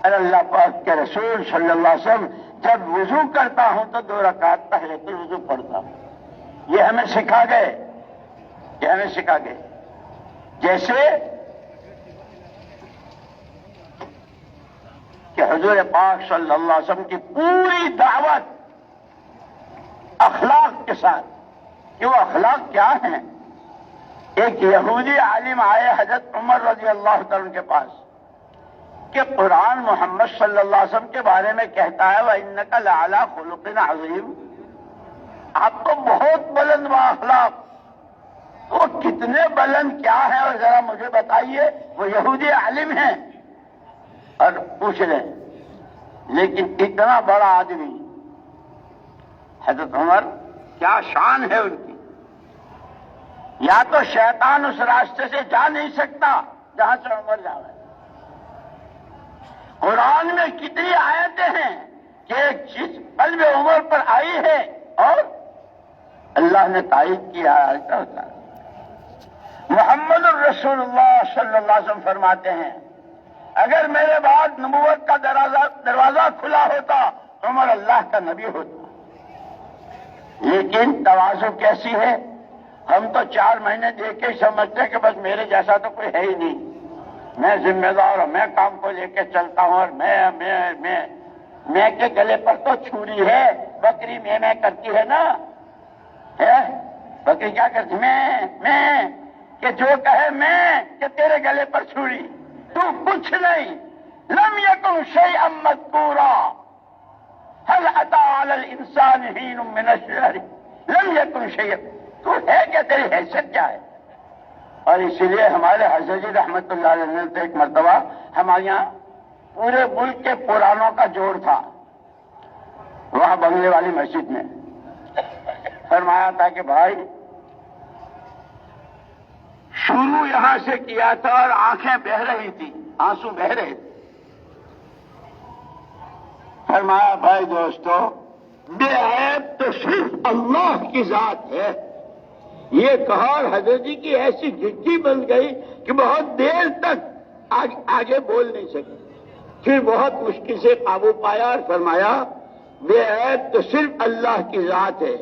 اور اللہ پاک کے رسول صلی اللہ علیہ وسلم جب وضو کرتا ہوں تو 2 رکعت پہلے تو وضو پڑھتا ہوں. یہ ہمیں سکھا گئے، یہ ہمیں سکھا گئے. جیسے کہ حضور پاک صلی اللہ علیہ وسلم کی پوری دعوت اخلاق کے ساتھ، کہ وہ اخلاق کیا ہیں. ایک یہودی عالم آئے حضرت عمر رضی اللہ تعالیٰ کے پاس کہ قرآن محمد صلی اللہ علیہ وسلم کے بارے میں کہتا ہے وَإِنَّكَ لَعَلَىٰ خُلُقٍ عَظِيمٍ، آپ تو بہت بلند با اخلاق. وہ کتنے بلند کیا ہے اور ذرا مجھے بتائیے. وہ یہودی عالم ہیں اور پوچھ لیں، لیکن اتنا بڑا آدمی حضرت عمر کیا شان ہے ان کی. یا تو شیطان اس راستے سے جا نہیں سکتا جہاں سے عمر جا رہا ہے. قرآن میں کتنی آیتیں ہیں کہ ایک چیز قلب عمر پر آئی ہے اور اللہ نے تائید کیا ہے. محمد الرسول اللہ صلی اللہ علیہ وسلم فرماتے ہیں اگر میرے بعد نبوت کا دروازہ کھلا ہوتا عمر اللہ کا نبی ہوتا. لیکن تواضع کیسی ہے، ہم تو 4 مہینے دیکھ کے سمجھتے کہ بس میرے جیسا تو کوئی ہے ہی نہیں، میں ذمہ دار ہوں، میں کام کو لے کے چلتا ہوں. اور میں کے گلے پر تو چھری ہے، بکری میں کرتی ہے نا. بکری کیا کرتی؟ میں کہ جو کہے میں کہ تیرے گلے پر چھری. تو کچھ نہیں. لم یکن شیئا مذکورا هل اتى على الانسان حين من الشهر لم یکن شیئا. تو ہے کہ تیری حیثیت کیا ہے؟ اور اسی لیے ہمارے حضرت جی رحمت اللہ علیہ نے تو ایک مرتبہ ہمارے یہاں پورے ملک کے پرانوں کا جوڑ تھا وہاں بنگلے والی مسجد میں. فرمایا تھا کہ بھائی شروع یہاں سے کیا تھا اور آنکھیں بہ رہی تھی، آنسو بہ رہے تھے. فرمایا بھائی دوستو بے عیب تو صرف اللہ کی ذات ہے. یہ کہا اور حضرت جی کی ایسی گھٹی بن گئی کہ بہت دیر تک آگے بول نہیں سکے. پھر بہت مشکل سے قابو پایا اور فرمایا بے عیب تو صرف اللہ کی ذات ہے.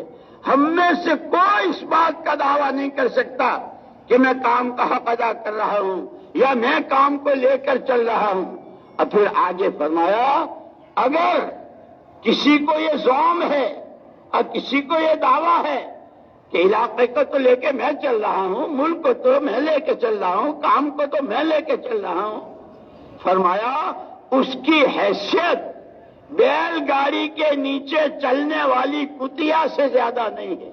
ہم میں سے کوئی اس بات کا دعویٰ نہیں کر سکتا کہ میں کام کا حق ادا کر رہا ہوں یا میں کام کو لے کر چل رہا ہوں. اور پھر آگے فرمایا اگر کسی کو یہ زوم ہے اور کسی کو یہ دعویٰ ہے کہ علاقے کو تو لے کے میں چل رہا ہوں، ملک کو تو میں لے کے چل رہا ہوں، کام کو تو میں لے کے چل رہا ہوں، فرمایا اس کی حیثیت بیل گاڑی کے نیچے چلنے والی کتیا سے زیادہ نہیں ہے.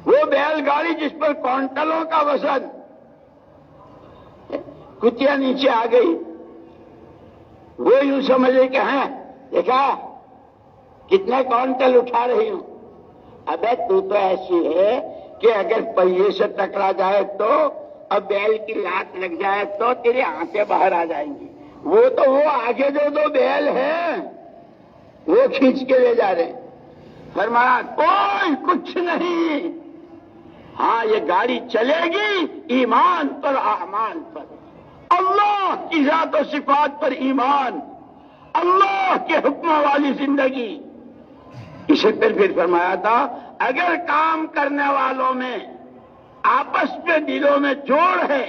وہ بیل گاڑی جس پر کوئنٹلوں کا وزن، کتیا نیچے آ گئی، وہ یوں سمجھے کہ ہیں دیکھا کتنے کوئنٹل اٹھا رہی ہوں. ابے تو ایسی ہے کہ اگر پہیے سے ٹکرا جائے تو اب بیل کی لات لگ جائے تو تیری آنکھیں باہر آ جائیں گی. وہ تو وہ آگے دو بیل ہیں وہ کھینچ کے لے جا رہے ہیں. فرمایا کوئی کچھ نہیں. ہاں یہ گاڑی چلے گی ایمان پر اعمال پر، اللہ کی ذات و صفات پر ایمان، اللہ کے حکموں والی زندگی. اسی پر پھر فرمایا تھا اگر کام کرنے والوں میں آپس میں دلوں میں جوڑ ہے،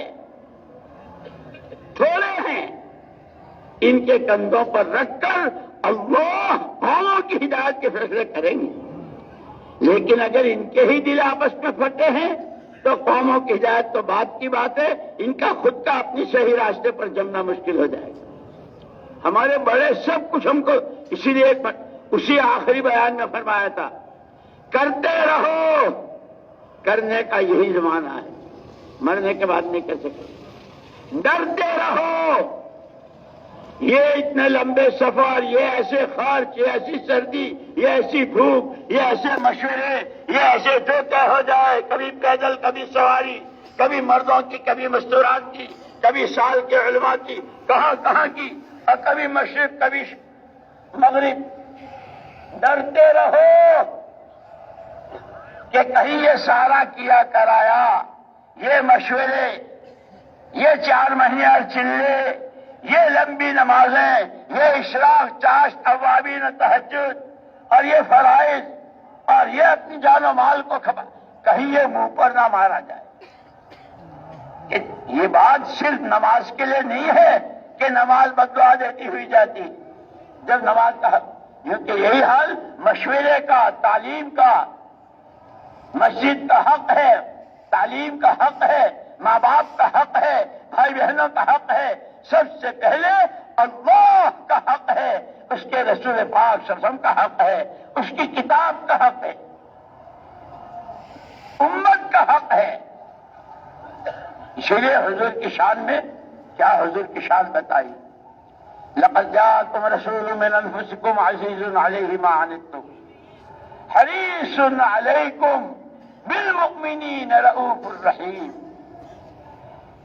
تھوڑے ہیں، ان کے کندھوں پر رکھ کر اللہ قوموں کی ہدایت کے فیصلے کریں گے. لیکن اگر ان کے ہی دل آپس میں پھٹے ہیں تو قوموں کی ہدایت تو بات کی بات ہے، ان کا خود کا اپنی صحیح راستے پر جمنا مشکل ہو جائے گا. ہمارے بڑے سب کچھ ہم کو اسی لیے اسی آخری بیان میں فرمایا تھا کرتے رہو. کرنے کا یہی زمانہ ہے، مرنے کے بعد نہیں کر سکتے. ڈرتے رہو. یہ اتنے لمبے سفر، یہ ایسے خرچ، یہ ایسی سردی، یہ ایسی بھوک، یہ ایسے مشورے، یہ ایسے جو طے ہو جائے، کبھی پیدل، کبھی سواری، کبھی مردوں کی، کبھی مستورات کی، کبھی سال کے علماء کی، کہاں کی، اور کبھی مشرق، کبھی مغرب. ڈرتے رہو کہ کہیں یہ سارا کیا کرایا، یہ مشورے، یہ 4 مہینے اور چلے، یہ لمبی نمازیں، یہ اشراق، چاشت، اوابین، تہجد، اور یہ فرائض، اور یہ اپنی جان و مال کو کہیں یہ منہ پر نہ مارا جائے. کہ یہ بات صرف نماز کے لیے نہیں ہے کہ نماز بددعا دیتی ہوئی جاتی. جب نماز کا کیونکہ یہی حال مشورے کا، تعلیم کا، مسجد کا حق ہے، تعلیم کا حق ہے، ماں باپ کا حق ہے، بھائی بہنوں کا حق ہے، سب سے پہلے اللہ کا حق ہے، اس کے رسول پاک صلی اللہ علیہ وسلم کا حق ہے، اس کی کتاب کا حق ہے، امت کا حق ہے. اسی لیے حضور کی شان میں کیا حضور کی شان بتائی؟ لقد جاءكم رسول من انفسكم عزيز عليه ما عنتم حريص عليكم بالمؤمنين رؤوف رحيم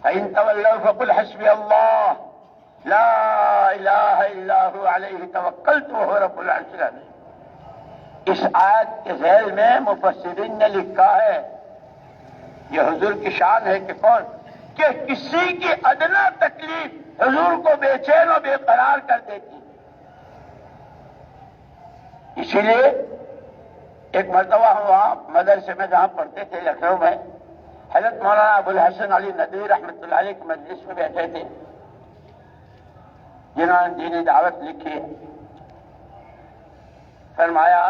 فإن تولوا فقل حسبي الله لا إله إلا هو عليه توكلت وهو رب العرش العظيم. اس آیت کے ذیل میں مفسرین نے لکھا ہے یہ حضور کی شان ہے کہ کون کہ کسی کی ادنا تکلیف حضور کو بے چین و بے قرار کر دیتی. اسی لیے ایک مرتبہ ہم وہاں مدرسے میں جہاں پڑھتے تھے لکھنؤ میں حضرت مولانا ابو الحسن علی ندوی رحمۃ اللہ علیہ کی مجلس میں بیٹھے تھے جنہوں نے دینی دعوت لکھی ہے. فرمایا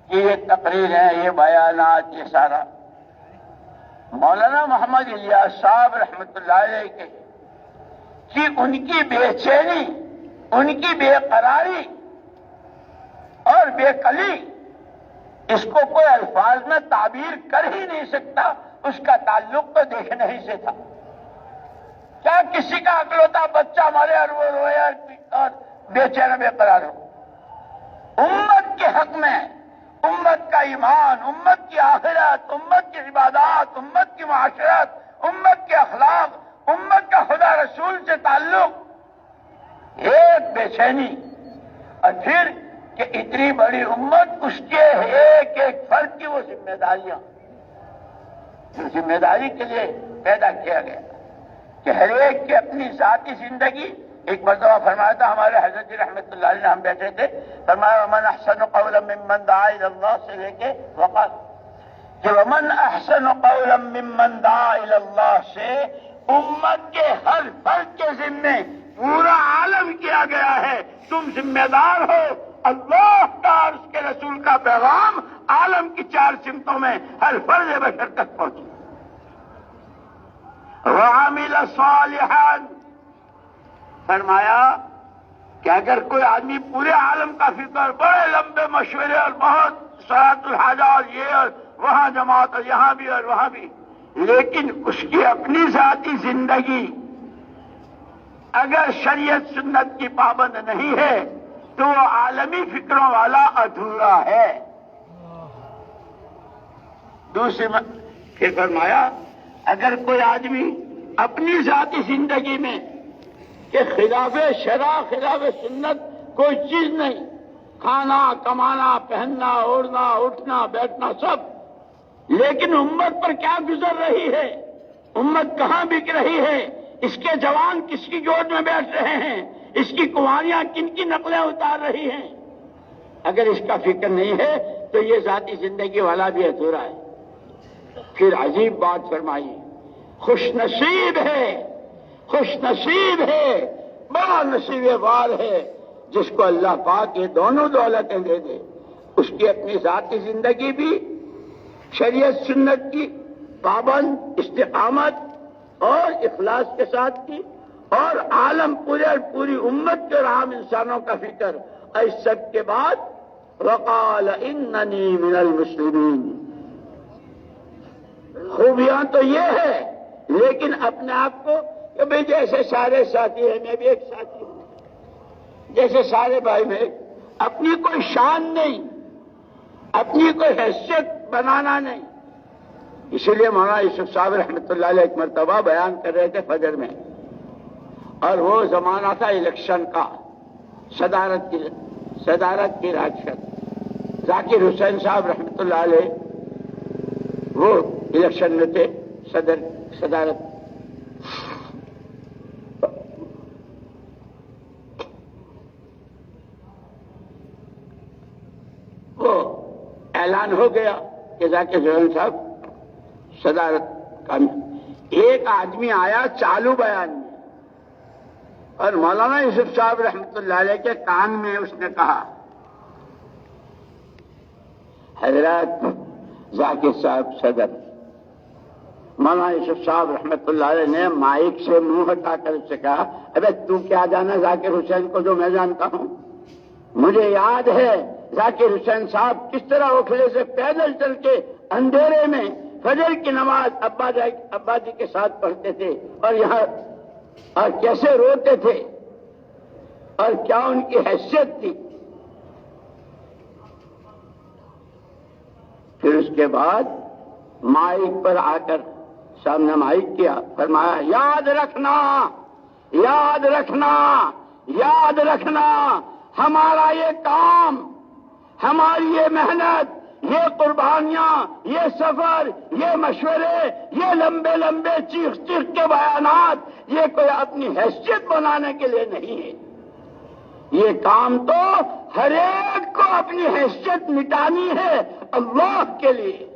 کہ یہ تقریر ہے، یہ بیانات، یہ سارا مولانا محمد الیاس صاحب رحمۃ اللہ علیہ کے کہ ان کی بے چینی، ان کی بے قراری اور بے قلی اس کو کوئی الفاظ میں تعبیر کر ہی نہیں سکتا. اس کا تعلق تو دیکھنے ہی سے تھا. کیا کسی کا اکلوتا بچہ مرے اور وہ روئے اور بے چین بے قرار ہو؟ امت کے حق میں، امت کا ایمان، امت کی آخرت، امت کی عبادات، امت کی معاشرت، امت کے اخلاق، امت کا خدا رسول سے تعلق، ایک بے چینی. اور پھر کہ اتنی بڑی امت، اس کے ایک ایک فرد کی وہ ذمہ داریاں، جو ذمہ داری کے لیے پیدا کیا گیا کہ ہر ایک کی اپنی ذاتی زندگی. ایک مرتبہ فرمایا تھا ہمارے حضرت جی رحمۃ اللہ علیہ، ہم بیٹھے تھے، فرمایا ومن احسن قولا ممن دعا الی اللہ سے لے کے وقت کہ ومن احسن قولا ممن دعا الی اللہ سے امت کے ہر فرد کے ذمے پورا عالم کیا گیا ہے. تم ذمہ دار ہو اللہ کا اور اس کے رسول کا پیغام عالم کی 4 سمتوں میں ہر فرد بشر تک پہنچے. وعمل صالحا، فرمایا کہ اگر کوئی آدمی پورے عالم کا فکر، بڑے لمبے مشورے اور بہت صلاۃ الحاجہ اور یہ اور وہاں جماعت اور یہاں بھی اور وہاں بھی، لیکن اس کی اپنی ذاتی زندگی اگر شریعت سنت کی پابند نہیں ہے تو وہ عالمی فکروں والا ادھورا ہے. دوسرے پھر فرمایا اگر کوئی آدمی اپنی ذاتی زندگی میں کہ خلاف شرع، خلاف سنت کوئی چیز نہیں، کھانا، کمانا، پہننا، اوڑھنا، اٹھنا، بیٹھنا سب، لیکن امت پر کیا گزر رہی ہے، امت کہاں بک رہی ہے، اس کے جوان کس کی گود میں بیٹھ رہے ہیں، اس کی کنواریاں کن کی نقلیں اتار رہی ہیں، اگر اس کا فکر نہیں ہے تو یہ ذاتی زندگی والا بھی ادھورا ہے. پھر عجیب بات فرمائی، خوش نصیب ہے، خوش نصیب ہے، بڑا نصیب وار ہے جس کو اللہ پاک یہ دونوں دولتیں دے دے، اس کی اپنی ذاتی زندگی بھی شریعت سنت کی پابند، استقامت اور اخلاص کے ساتھ کی، اور عالم پورے اور پوری امت کے عام انسانوں کا فکر. اس سب کے بعد وقال اننی من المسلمین. خوبیاں تو یہ ہے لیکن اپنے آپ کو کہ بھئی جیسے سارے ساتھی ہیں میں بھی ایک ساتھی ہوں، جیسے سارے بھائی میں، اپنی کوئی شان نہیں، اپنی کوئی حیثیت بنانا نہیں. اسی لیے مولانا یوسف صاحب رحمۃ اللہ علیہ ایک مرتبہ بیان کر رہے تھے فجر میں، اور وہ زمانہ تھا الیکشن کا، صدارت کی راجشت. ذاکر حسین صاحب رحمۃ اللہ علیہ وہ الیکشن میں تھے، صدارت. وہ اعلان ہو گیا کہ ذاکر حسین صاحب صدارت کا. ایک آدمی آیا چالو بیان میں، اور مولانا یوسف صاحب رحمۃ اللہ علیہ کے کان میں اس نے کہا، حضرات ذاکر صاحب صدر. مولانا یوسف صاحب رحمۃ اللہ علیہ نے مائک سے منہ ہٹا کر اس سے کہا، ابے تو کیا جانا ذاکر حسین کو جو میں جانتا ہوں؟ مجھے یاد ہے ذاکر حسین صاحب کس طرح اوکھلے سے پیدل چل کے اندھیرے میں فجر کی نماز ابا جی کے ساتھ پڑھتے تھے، اور یہاں اور کیسے روتے تھے، اور کیا ان کی حیثیت تھی. پھر اس کے بعد مائک پر آ کر سامنے مائک کیا، فرمایا یاد رکھنا، یاد رکھنا، یاد رکھنا، ہمارا یہ کام، ہماری یہ محنت، یہ قربانیاں، یہ سفر، یہ مشورے، یہ لمبے لمبے چیخ چیخ کے بیانات، یہ کوئی اپنی حیثیت بنانے کے لیے نہیں ہے. یہ کام تو ہر ایک کو اپنی حیثیت مٹانی ہے اللہ کے لیے.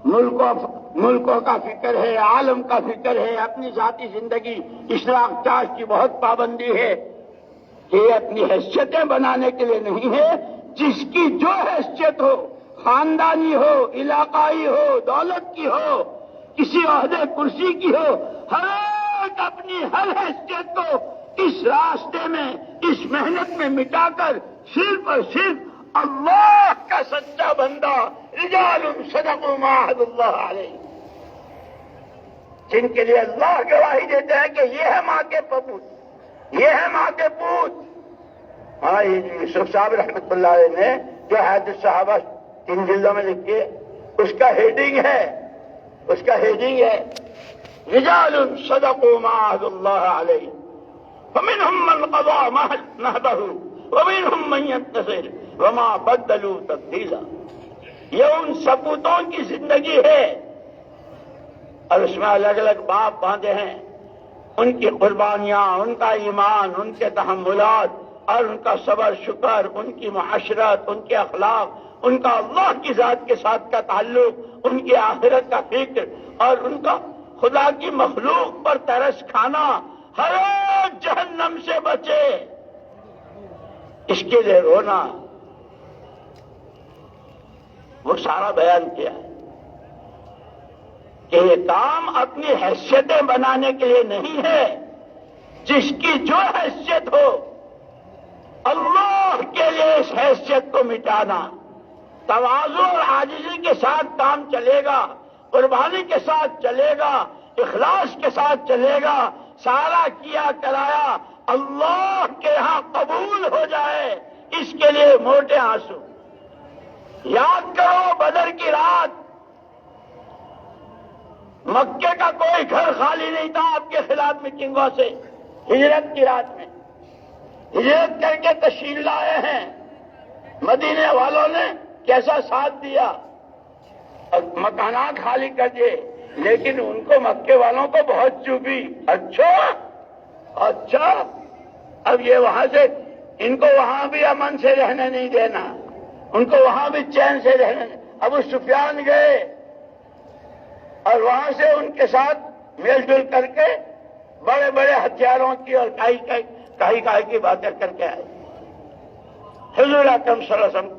ملکوں کا فکر ہے، عالم کا فکر ہے، اپنی ذاتی زندگی اشراق چاش کی بہت پابندی ہے. یہ اپنی حیثیتیں بنانے کے لیے نہیں ہے. جس کی جو حیثیت ہو، خاندانی ہو، علاقائی ہو، دولت کی ہو، کسی عہدے کرسی کی ہو، ہر ایک اپنی ہر حیثیت کو اس راستے میں، اس محنت میں مٹا کر صرف اور صرف اللہ کا سچا بندہ، رجال صدقوا ما عاهدوا اللہ علیہ، جن کے لیے اللہ گواہی دیتا ہے کہ یہ ہے ماں کے پپوت، یہ ہے ماں کے پوت. یوسف صاحب رحمۃ اللہ علیہ نے جو حیات الصحابہ 3 جلدوں میں لکھی ہے، اس کا ہیڈنگ ہے رجال صدقوا ما عاهدوا اللہ علیہ فمنهم من قضى نحبه ومنهم من ينتصر وما بدلوا تبدیلا. یہ ان سپوتوں کی زندگی ہے، اور اس میں الگ الگ باپ باندھے ہیں. ان کی قربانیاں، ان کا ایمان، ان کے تحملات، اور ان کا صبر شکر، ان کی معاشرت، ان کے اخلاق، ان کا اللہ کی ذات کے ساتھ کا تعلق، ان کی آخرت کا فکر، اور ان کا خدا کی مخلوق پر ترس کھانا، ہر ایک جہنم سے بچے، اس کے لیے رونا، وہ سارا بیان کیا ہے کہ یہ کام اپنی حیثیتیں بنانے کے لیے نہیں ہے. جس کی جو حیثیت ہو، اللہ کے لیے اس حیثیت کو مٹانا. تواضع اور عاجزی کے ساتھ کام چلے گا، قربانی کے ساتھ چلے گا، اخلاص کے ساتھ چلے گا، سارا کیا کرایا اللہ کے ہاں قبول ہو جائے، اس کے لیے موٹے آنسو. یاد کرو بدر کی رات، مکے کا کوئی گھر خالی نہیں تھا آپ کے خلاف میٹنگوں سے. ہجرت کی رات میں ہجرت کر کے تشریف لائے ہیں، مدینے والوں نے کیسا ساتھ دیا اور مکانات خالی کر دیے، لیکن ان کو مکے والوں کو بہت چوبی. اچھا اب یہ وہاں سے ان کو وہاں بھی امن سے رہنے نہیں دینا، ان کو وہاں بھی چین سے رہنے نہیں. ابو سفیان گئے اور وہاں سے ان کے ساتھ میل جل کر کے بڑے بڑے ہتھیاروں کی اور کائی کی باتیں کر کے آئے. حضور اکرم صلی اللہ علیہ وسلم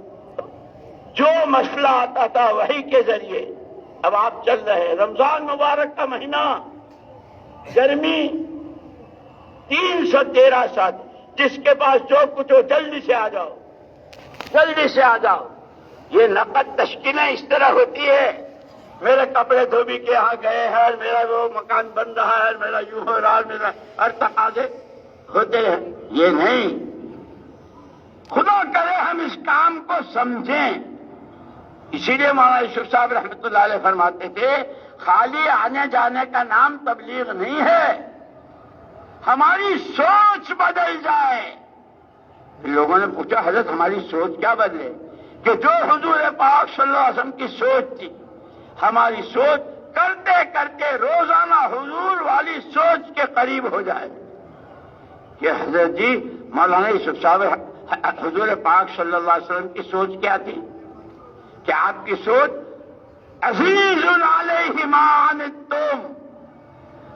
جو مسئلہ آتا تھا وہی کے ذریعے. اب آپ چل رہے رمضان مبارک کا مہینہ، گرمی، 313 ساتھ، جس کے پاس جو کچھ ہو جلدی سے آ جاؤ، جلدی سے آ جاؤ. یہ نقد تشکیلیں اس طرح ہوتی ہے میرے کپڑے دھوبی کے یہاں گئے ہیں، میرا وہ مکان بن رہا ہے، میرا یوں ہو رہا ہے، میرا ہر تقاضے ہوتے ہیں. یہ نہیں، خدا کرے ہم اس کام کو سمجھیں. اسی لیے مولانا یوسف صاحب رحمۃ اللہ علیہ فرماتے تھے خالی آنے جانے کا نام تبلیغ نہیں ہے، ہماری سوچ بدل جائے. لوگوں نے پوچھا حضرت ہماری سوچ کیا بدلے؟ کہ جو حضور پاک صلی اللہ علیہ وسلم کی سوچ تھی، ہماری سوچ کرتے کرتے روزانہ حضور والی سوچ کے قریب ہو جائے. کہ حضرت جی مولانا یوسف صاحب حضور پاک صلی اللہ علیہ وسلم کی سوچ کیا تھی؟ کہ آپ کی سوچ عزیز علیہ ما عنتم،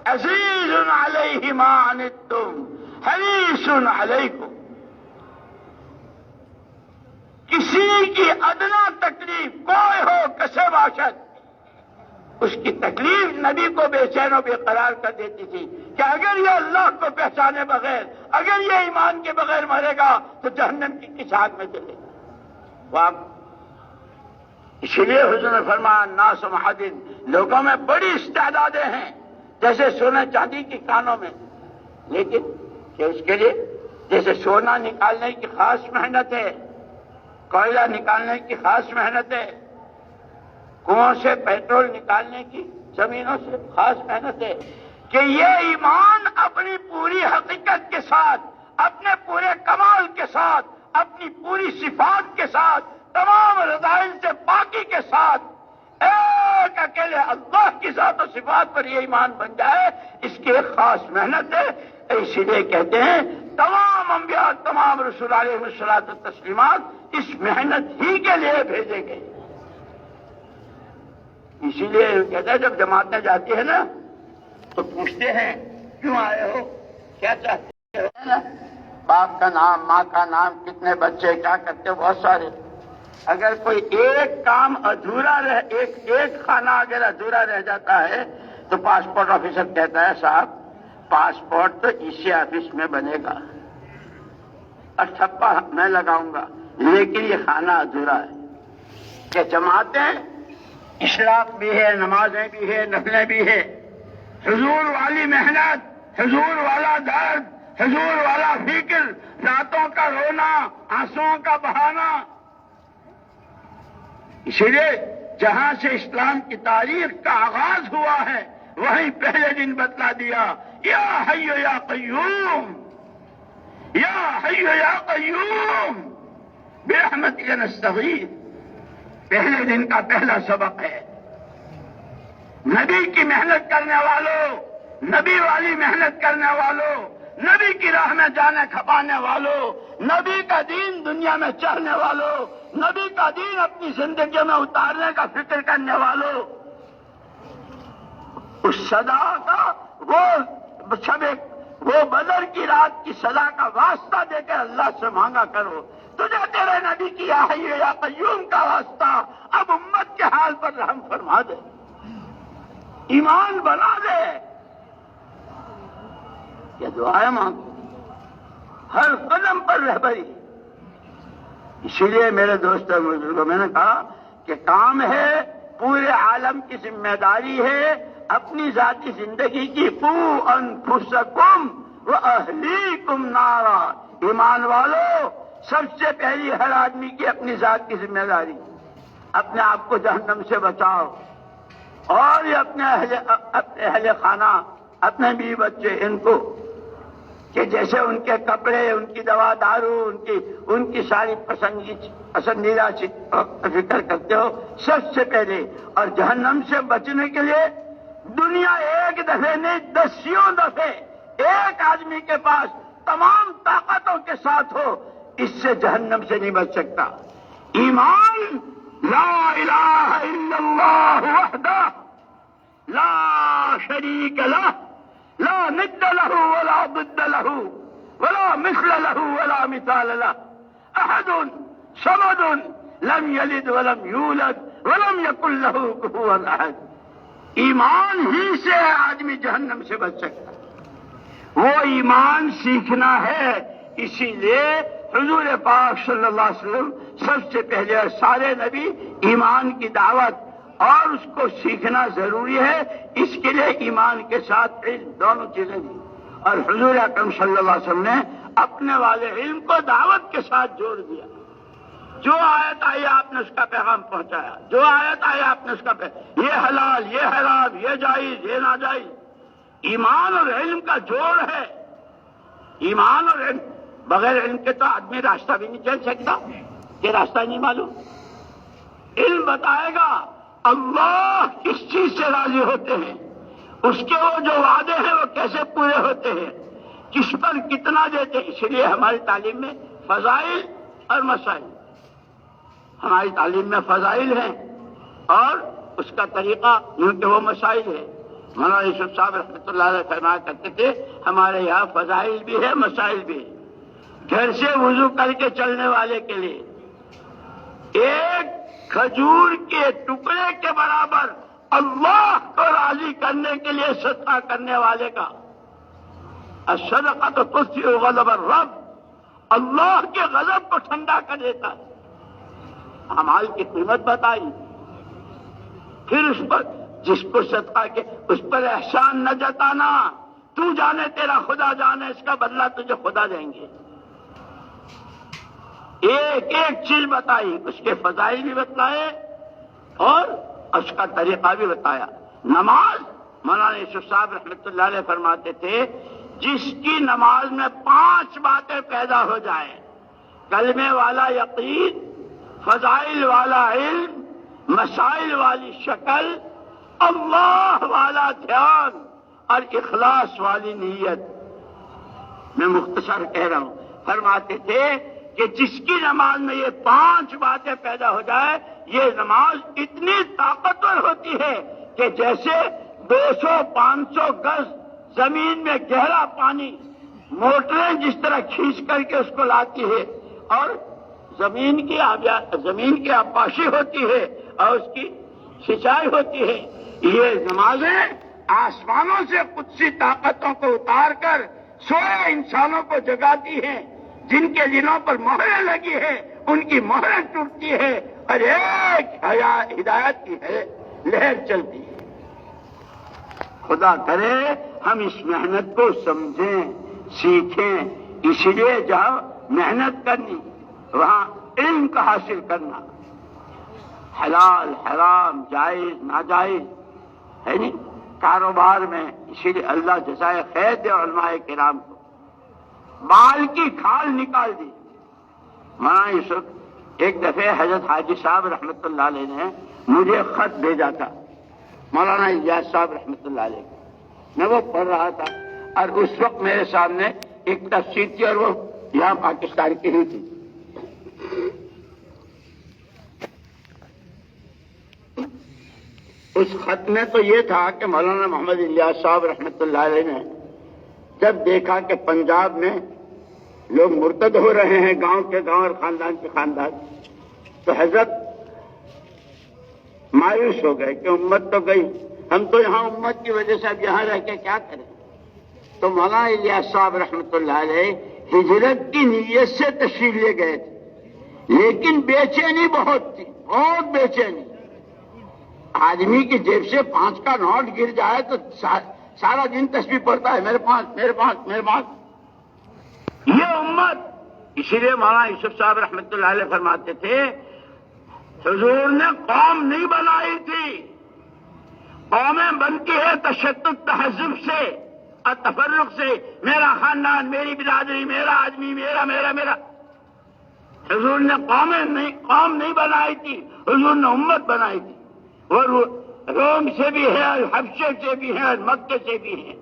عزیز علیہ ما عنتم حریص علیکم. کسی کی ادنا تکلیف کوئی ہو کسے باشد، اس کی تکلیف نبی کو بے چین و بے قرار کر دیتی تھی کہ اگر یہ اللہ کو پہچانے بغیر، اگر یہ ایمان کے بغیر مرے گا تو جہنم کی کس آگ میں چلے گا. اسی لیے حضور نے فرمایا ناس معدن، لوگوں میں بڑی استعدادیں ہیں جیسے سونے چاندی کی کانوں میں، لیکن کہ اس کے لیے جیسے سونا نکالنے کی خاص محنت ہے، کوئلہ نکالنے کی خاص محنت ہے، کنووں سے پیٹرول نکالنے کی زمینوں سے خاص محنت ہے، کہ یہ ایمان اپنی پوری حقیقت کے ساتھ، اپنے پورے کمال کے ساتھ، اپنی پوری صفات کے ساتھ، تمام رذائل سے پاکی کے ساتھ ایک اکیلے اللہ کی ذات و صفات پر یہ ایمان بن جائے، اس کی ایک خاص محنت ہے. اسی لیے کہتے ہیں تمام انبیاء، تمام رسول علیہ الصلوۃ والتسلیمات اس محنت ہی کے لیے بھیجے گئے. اسی لیے کہتے ہیں جب جماعتیں جاتی ہیں نا تو پوچھتے ہیں کیوں آئے ہو، کیا چاہتے ہو، باپ کا نام، ماں کا نام، کتنے بچے، کیا کرتے ہو، بہت سارے. اگر کوئی ایک کام ادھورا ایک خانہ اگر ادھورا رہ جاتا ہے تو پاسپورٹ آفیسر کہتا ہے صاحب پاسپورٹ تو اسی آفس میں بنے گا اور ٹھپا میں لگاؤں گا، لیکن یہ خانہ ادھورا ہے. کہ جماعتیں اشراق بھی ہے، نمازیں بھی ہے، نفلیں بھی ہے، حضور والی محنت، حضور والا درد، حضور والا فکر، راتوں کا رونا، آنسوؤں کا بہانا. اسی لیے جہاں سے اسلام کی تاریخ کا آغاز ہوا ہے وہیں پہلے دن بتلا دیا یا حی یا قیوم، یا حی یا قیوم برحمتک نستغیث. پہلے دن کا پہلا سبق ہے. نبی کی محنت کرنے والوں، نبی والی محنت کرنے والوں، نبی کی راہ میں جانے کھپانے والوں، نبی کا دین دنیا میں چڑھنے والوں، نبی کا دین اپنی زندگی میں اتارنے کا فکر کرنے والوں، اس صدا کا وہ بدر کی رات کی صدا کا واسطہ دے کر اللہ سے مانگا کرو. تجھے تیرے نبی کی یا حی یا قیوم کا واسطہ، اب امت کے حال پر رحم فرما دے، ایمان بنا دے. یہ دعائیں مانگو، ہر قدم پر رہبری. اسی لیے میرے دوستوں بزرگوں میں نے کہا کہ کام ہے، پورے عالم کی ذمہ داری ہے اپنی ذاتی زندگی کی قوا انفسکم واہلیکم نارا. ایمان والو، سب سے پہلی ہر آدمی کی اپنی ذات کی ذمہ داری، اپنے آپ کو جہنم سے بچاؤ، اور یہ اپنے اہل خانہ، اپنے بیوی بچے، ان کو کہ جیسے ان کے کپڑے، ان کی دوا دارو، ان کی ساری پسندیدہ فکر کرتے ہو سب سے پہلے. اور جہنم سے بچنے کے لیے دنیا ایک دفعہ نہیں، دسیوں دفعے ایک آدمی کے پاس تمام طاقتوں کے ساتھ ہو، اس سے جہنم سے نہیں بچ سکتا. ایمان لا الہ الا اللہ وحدہ لا شریک لہ لا ند له ولا ضد له ولا مثل له ولا مثال له احد صمد لم يلد ولم يولد ولم يكن له كفوا احد. ایمان ہی سے آدمی جہنم سے بچ سکتا ہے، وہ ایمان سیکھنا ہے. اسی لیے حضور پاک صلی اللہ علیہ وسلم سب سے پہلے سارے نبی ایمان کی دعوت اور اس کو سیکھنا ضروری ہے. اس کے لیے ایمان کے ساتھ علم دونوں چیزیں دی. اور حضور اکرم صلی اللہ علیہ وسلم نے اپنے والے علم کو دعوت کے ساتھ جوڑ دیا. جو آیت آئی آپ نے اس کا پیغام پہنچایا, جو آیت آئی آپ نے اس کا پیغام, یہ حلال, یہ حرام, یہ جائز, یہ ناجائز. ایمان اور علم کا جوڑ ہے. ایمان اور علم, بغیر علم کے تو آدمی راستہ بھی نہیں چل سکتا, یہ راستہ نہیں معلوم. علم بتائے گا اللہ کس چیز سے راضی ہوتے ہیں, اس کے وہ جو وعدے ہیں وہ کیسے پورے ہوتے ہیں, کس پر کتنا دیتے ہیں. اس لیے ہماری تعلیم میں فضائل اور مسائل, ہماری تعلیم میں فضائل ہیں اور اس کا طریقہ کیونکہ وہ مسائل ہے. مولانا یوسف صاحب رحمۃ اللہ علیہ فرمایا کرتے تھے ہمارے یہاں فضائل بھی ہے, مسائل بھی ہے. گھر سے وضو کر کے چلنے والے کے لیے ایک کھجور کے ٹکڑے کے برابر اللہ کو راضی کرنے کے لیے صدقہ کرنے والے کا الصدقۃ تطفئ غضب الرب, اللہ کے غضب کو ٹھنڈا کر دیتا ہے. اعمال کی قیمت بتائی, پھر اس پر جس کو صدقہ کے اس پر احسان نہ جتانا, تو جانے تیرا خدا جانے, اس کا بدلہ تجھے خدا دیں گے. ایک ایک چیز بتائی, اس کے فضائل بھی بتلائے اور اس کا طریقہ بھی بتایا. نماز, مولانا یوسف صاحب رحمۃ اللہ علیہ فرماتے تھے جس کی نماز میں 5 باتیں پیدا ہو جائیں, کلمے والا یقین, فضائل والا علم, مسائل والی شکل, اللہ والا دھیان اور اخلاص والی نیت. میں مختصر کہہ رہا ہوں. فرماتے تھے کہ جس کی نماز میں یہ 5 باتیں پیدا ہو جائے, یہ نماز اتنی طاقتور ہوتی ہے کہ جیسے 200-500 گز زمین میں گہرا پانی موٹریں جس طرح کھینچ کر کے اس کو لاتی ہے اور زمین کی آبپاشی ہوتی ہے اور اس کی سینچائی ہوتی ہے, یہ نمازیں آسمانوں سے قدسی طاقتوں کو اتار کر سوئے انسانوں کو جگاتی ہیں. جن کے دلوں پر مہریں لگی ہے ان کی مہریں ٹوٹتی ہے اور ایک ہدایت کی ہے لہر چلتی ہے. خدا کرے ہم اس محنت کو سمجھیں, سیکھیں. اسی لیے جہاں محنت کرنی وہاں علم کا حاصل کرنا, حلال حرام جائز ناجائز ہے نہیں کاروبار میں. اسی لیے اللہ جزائے خیر دے علماء کرام کو. بال کی کھال نکال دی. مولانا یوسف ایک دفعہ حضرت حاجی صاحب رحمۃ اللہ علیہ نے مجھے خط بھیجا تھا, مولانا الیاس صاحب رحمۃ اللہ علیہ. میں وہ پڑھ رہا تھا اور اس وقت میرے سامنے ایک تفسیر تھی اور وہ یہاں پاکستان کی ہی تھی. اس خط میں تو یہ تھا کہ مولانا محمد الیاس صاحب رحمۃ اللہ علیہ نے جب دیکھا کہ پنجاب میں لوگ مرتد ہو رہے ہیں, گاؤں کے گاؤں اور خاندان کے خاندان, تو حضرت مایوس ہو گئے کہ امت تو گئی, ہم تو یہاں امت کی وجہ سے اب یہاں رہ کے کیا کریں. تو مولانا الیاس صاحب رحمۃ اللہ علیہ ہجرت کی نیت سے تشریف لے گئے تھے, لیکن بے چینی بہت تھی, بہت بے چینی. آدمی کی جیب سے 5 کا نوٹ گر جائے تو سارا دن تسبیح پڑھتا ہے, میرے پاس میرے پاس میرے پاس. یہ امت, اسی لیے مولانا یوسف صاحب رحمۃ اللہ علیہ فرماتے تھے حضور نے قوم نہیں بنائی تھی, قومیں بنتی ہے تشدد تہذب سے اور تفرق سے. میرا خاندان, میری برادری, میرا آدمی, میرا میرا میرا. حضور نے قوم نہیں بنائی تھی, حضور نے امت بنائی تھی. وہ روم سے بھی ہے, حبشے سے بھی ہے, مکے سے بھی ہے.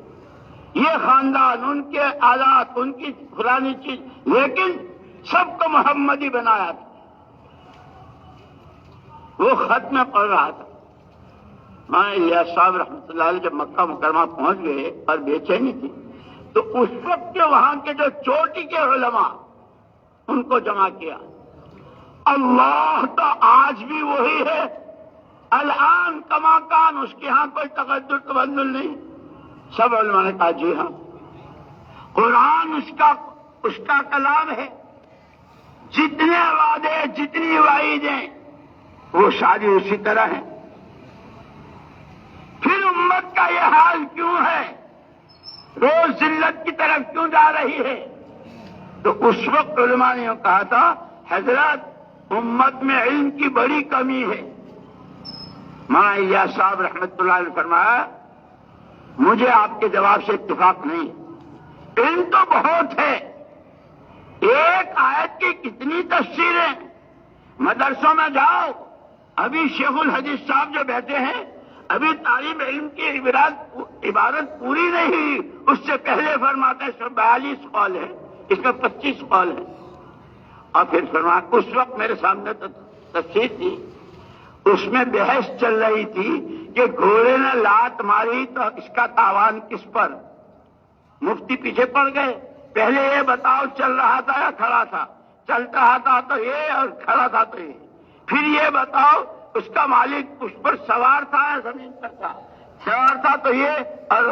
یہ خاندان, ان کے آلات, ان کی فلانی چیز, لیکن سب کو محمدی بنایا تھا. وہ خط میں پڑھ رہا تھا. میں الیاس صاحب رحمۃ اللہ علیہ جب مکہ مکرمہ پہنچ گئے اور بے چینی تھی تو اس وقت کے وہاں کے جو چوٹی کے علماء ان کو جمع کیا. اللہ تو آج بھی وہی ہے, الان کما کان, اس کے ہاں کوئی تقدر تبدل نہیں. سب علماء نے کہا جی ہاں, قرآن اس کا کلام ہے. جتنے وعدے, جتنی وعیدیں وہ ساری اسی طرح ہیں. پھر امت کا یہ حال کیوں ہے؟ روز ذلت کی طرف کیوں جا رہی ہے؟ تو اس وقت علماء نے کہا تھا حضرت امت میں علم کی بڑی کمی ہے۔ مولانا الیاس صاحب رحمت اللہ علیہ فرمایا مجھے آپ کے جواب سے اتفاق نہیں، علم تو بہت ہے، ایک آیت کی کتنی تفسیریں، مدرسوں میں جاؤ، ابھی شیخ الحدیث صاحب جو بیٹھے ہیں ابھی طالب علم کی عبارت پوری نہیں ہوئی، اس سے پہلے فرماتے ہیں 42 قول ہے، اس میں 25 قول ہے، اور پھر فرمایا اس وقت میرے سامنے تفسیر تھی، اس میں بحث چل رہی تھی کہ گھوڑے نے لات ماری تو اس کا تاوان کس پر؟ مفتی پیچھے پڑ گئے، پہلے یہ بتاؤ چل رہا تھا یا کھڑا تھا؟ چل رہا تھا تو یہ اور کھڑا تھا تو یہ، پھر یہ بتاؤ اس کا مالک اس پر سوار تھا یا زمین پر تھا؟ سوار تھا تو یہ، اور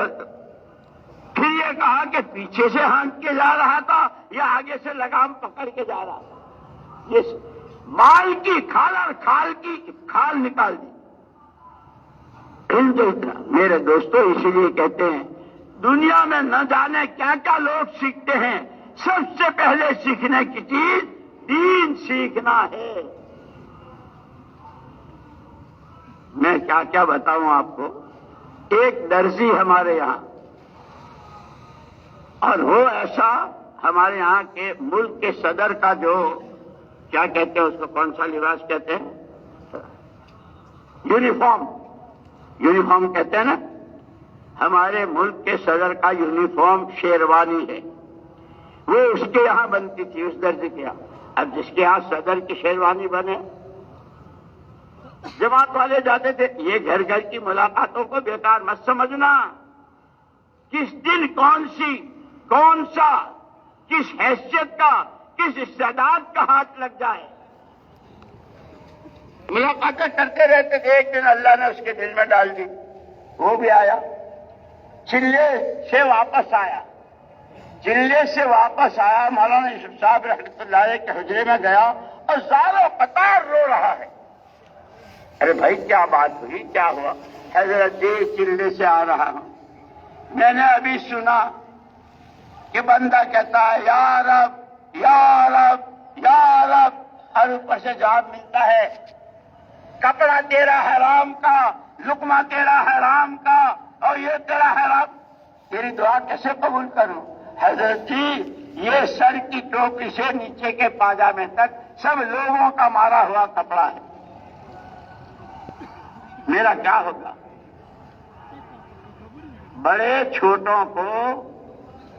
پھر یہ کہا کہ پیچھے سے ہانک کے جا رہا تھا یا آگے سے لگام پکڑ کے جا رہا تھا؟ یہ مال کی کھال اور کھال کی کھال نکال دی۔ علم جو اتنا میرے دوستوں اسی لیے کہتے ہیں دنیا میں نہ جانے کیا کیا لوگ سیکھتے ہیں، سب سے پہلے سیکھنے کی چیز دین سیکھنا ہے۔ میں کیا کیا بتاؤں آپ کو، ایک درزی ہمارے یہاں، اور وہ ایسا ہمارے یہاں کے ملک کے صدر کا جو کیا کہتے ہیں اس کو، کون سا لباس کہتے ہیں؟ یونیفارم کہتے ہیں نا، ہمارے ملک کے صدر کا یونیفارم شیروانی ہے، وہ اس کے یہاں بنتی تھی، اس درزی کے یہاں۔ اب جس کے یہاں صدر کی شیروانی بنے، جماعت والے جاتے تھے، یہ گھر گھر کی ملاقاتوں کو بیکار مت سمجھنا، کس دن کون سا کس حیثیت کا کس استعداد کا ہاتھ لگ جائے، ملاقاتیں کرتے رہتے تھے۔ ایک دن اللہ نے اس کے دل میں ڈال دی، وہ بھی آیا، چلے سے واپس آیا، مولانا یوسف صاحب رحمۃ اللہ علیہ کے حجرے میں گیا اور زاروں قطار رو رہا ہے۔ ارے بھائی کیا بات ہوئی، کیا ہوا؟ حضرت جی چلے سے آ رہا ہوں، میں نے ابھی سنا کہ بندہ کہتا ہے یا رب یا رب یا رب، اور اوپر سے جواب ملتا ہے کپڑا تیرا حرام کا، لقمہ تیرا حرام کا، اور یہ تیرا حرام، تیری دعا کیسے قبول کروں؟ حضرت جی یہ سر کی ٹوپی سے نیچے کے پاجامے تک سب لوگوں کا مارا ہوا کپڑا ہے، میرا کیا ہوگا؟ بڑے چھوٹوں کو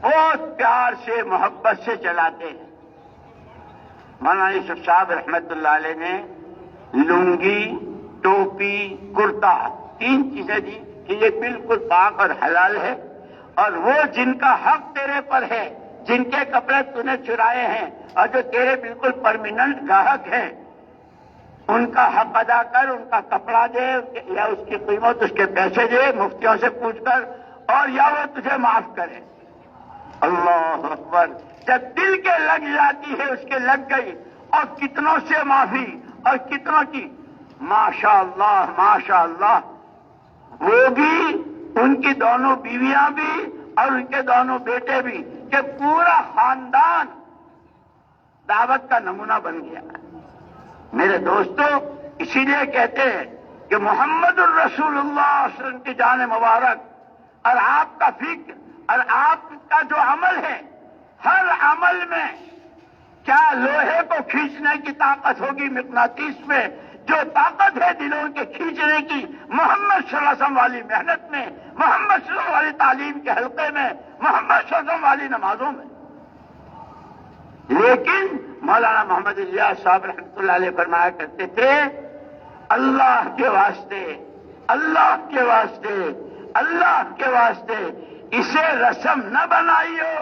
بہت پیار سے محبت سے چلاتے ہیں۔ مولانا یوسف صاحب رحمت اللہ علیہ نے لنگی، ٹوپی، کرتا، 3 چیزیں دی کہ یہ بالکل پاک اور حلال ہے، اور وہ جن کا حق تیرے پر ہے، جن کے کپڑے تو نے چرائے ہیں اور جو تیرے بالکل پرماننٹ گاہک ہیں، ان کا حق ادا کر، ان کا کپڑا دے یا اس کی قیمت، اس کے پیسے دے مفتیوں سے پوچھ کر، اور یا وہ تجھے معاف کرے۔ اللہ اکبر، جب دل کے لگ جاتی ہے اس کے لگ گئی، اور کتنوں سے معافی اور کتنوں کی ماشاء اللہ، وہ بھی، ان کی دونوں بیویاں بھی اور ان کے دونوں بیٹے بھی، کہ پورا خاندان دعوت کا نمونہ بن گیا۔ میرے دوستو اسی لیے کہتے ہیں کہ محمد الرسول اللہ صلی اللہ علیہ وسلم کی جان مبارک اور آپ کا فکر اور آپ کا جو عمل ہے، ہر عمل میں کیا لوہے کو کھینچنے کی طاقت ہوگی مقناطیس میں، جو طاقت ہے دلوں کے کھینچنے کی محمد صلی اللہ علیہ وسلم والی محنت میں، محمد صلی اللہ علیہ وسلم والی تعلیم کے حلقے میں، محمد صلی اللہ علیہ وسلم والی نمازوں میں۔ لیکن مولانا محمد الیاس صاحب رحمۃ اللہ علیہ فرمایا کرتے تھے اللہ کے واسطے، اللہ کے واسطے، اللہ کے واسطے اسے رسم نہ بنائیو،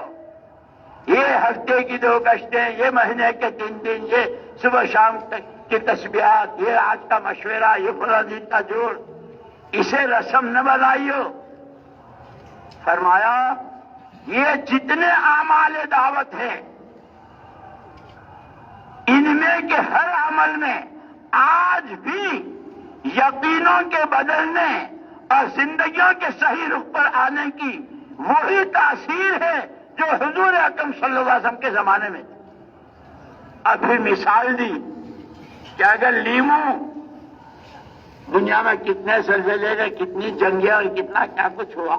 یہ ہفتے کی 2 گشتیں، یہ مہینے کے 3 دن، یہ صبح شام کی تسبیحات، یہ آج کا مشورہ، یہ فلاں دن کا جوڑ، اسے رسم نہ بنائیو۔ فرمایا یہ جتنے اعمال دعوت ہیں ان میں کے ہر عمل میں آج بھی یقینوں کے بدلنے اور زندگیوں کے صحیح رخ پر آنے کی وہی تاثیر ہے جو حضور اکرم صلی اللہ علیہ وسلم کے زمانے میں. ابھی مثال دی کہ اگر لیمو دنیا میں کتنے زلزلے گئے, کتنی جنگیں اور کتنا کیا کچھ ہوا,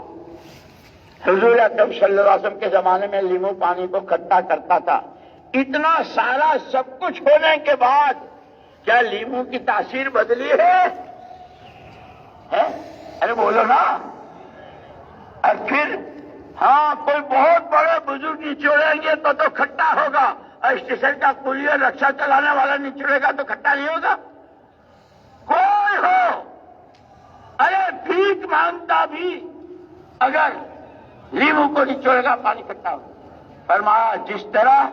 حضور اکرم صلی اللہ علیہ وسلم کے زمانے میں لیمو پانی کو کھٹا کرتا تھا. اتنا سارا سب کچھ ہونے کے بعد کیا لیمو کی تاثیر بدلی ہے؟ ارے بولو نا. اور پھر ہاں کوئی بہت بڑے بزرگ نچوڑیں گے تو کھٹا ہوگا, اور اسٹیشن کا کولی اور رکشا چلانے والا نچوڑے گا تو کھٹا نہیں ہوگا. کوئی ہو, ارے بھیک مانگتا بھی اگر لیمو کو نچوڑے گا پانی کھٹا ہوگا. فرمایا جس طرح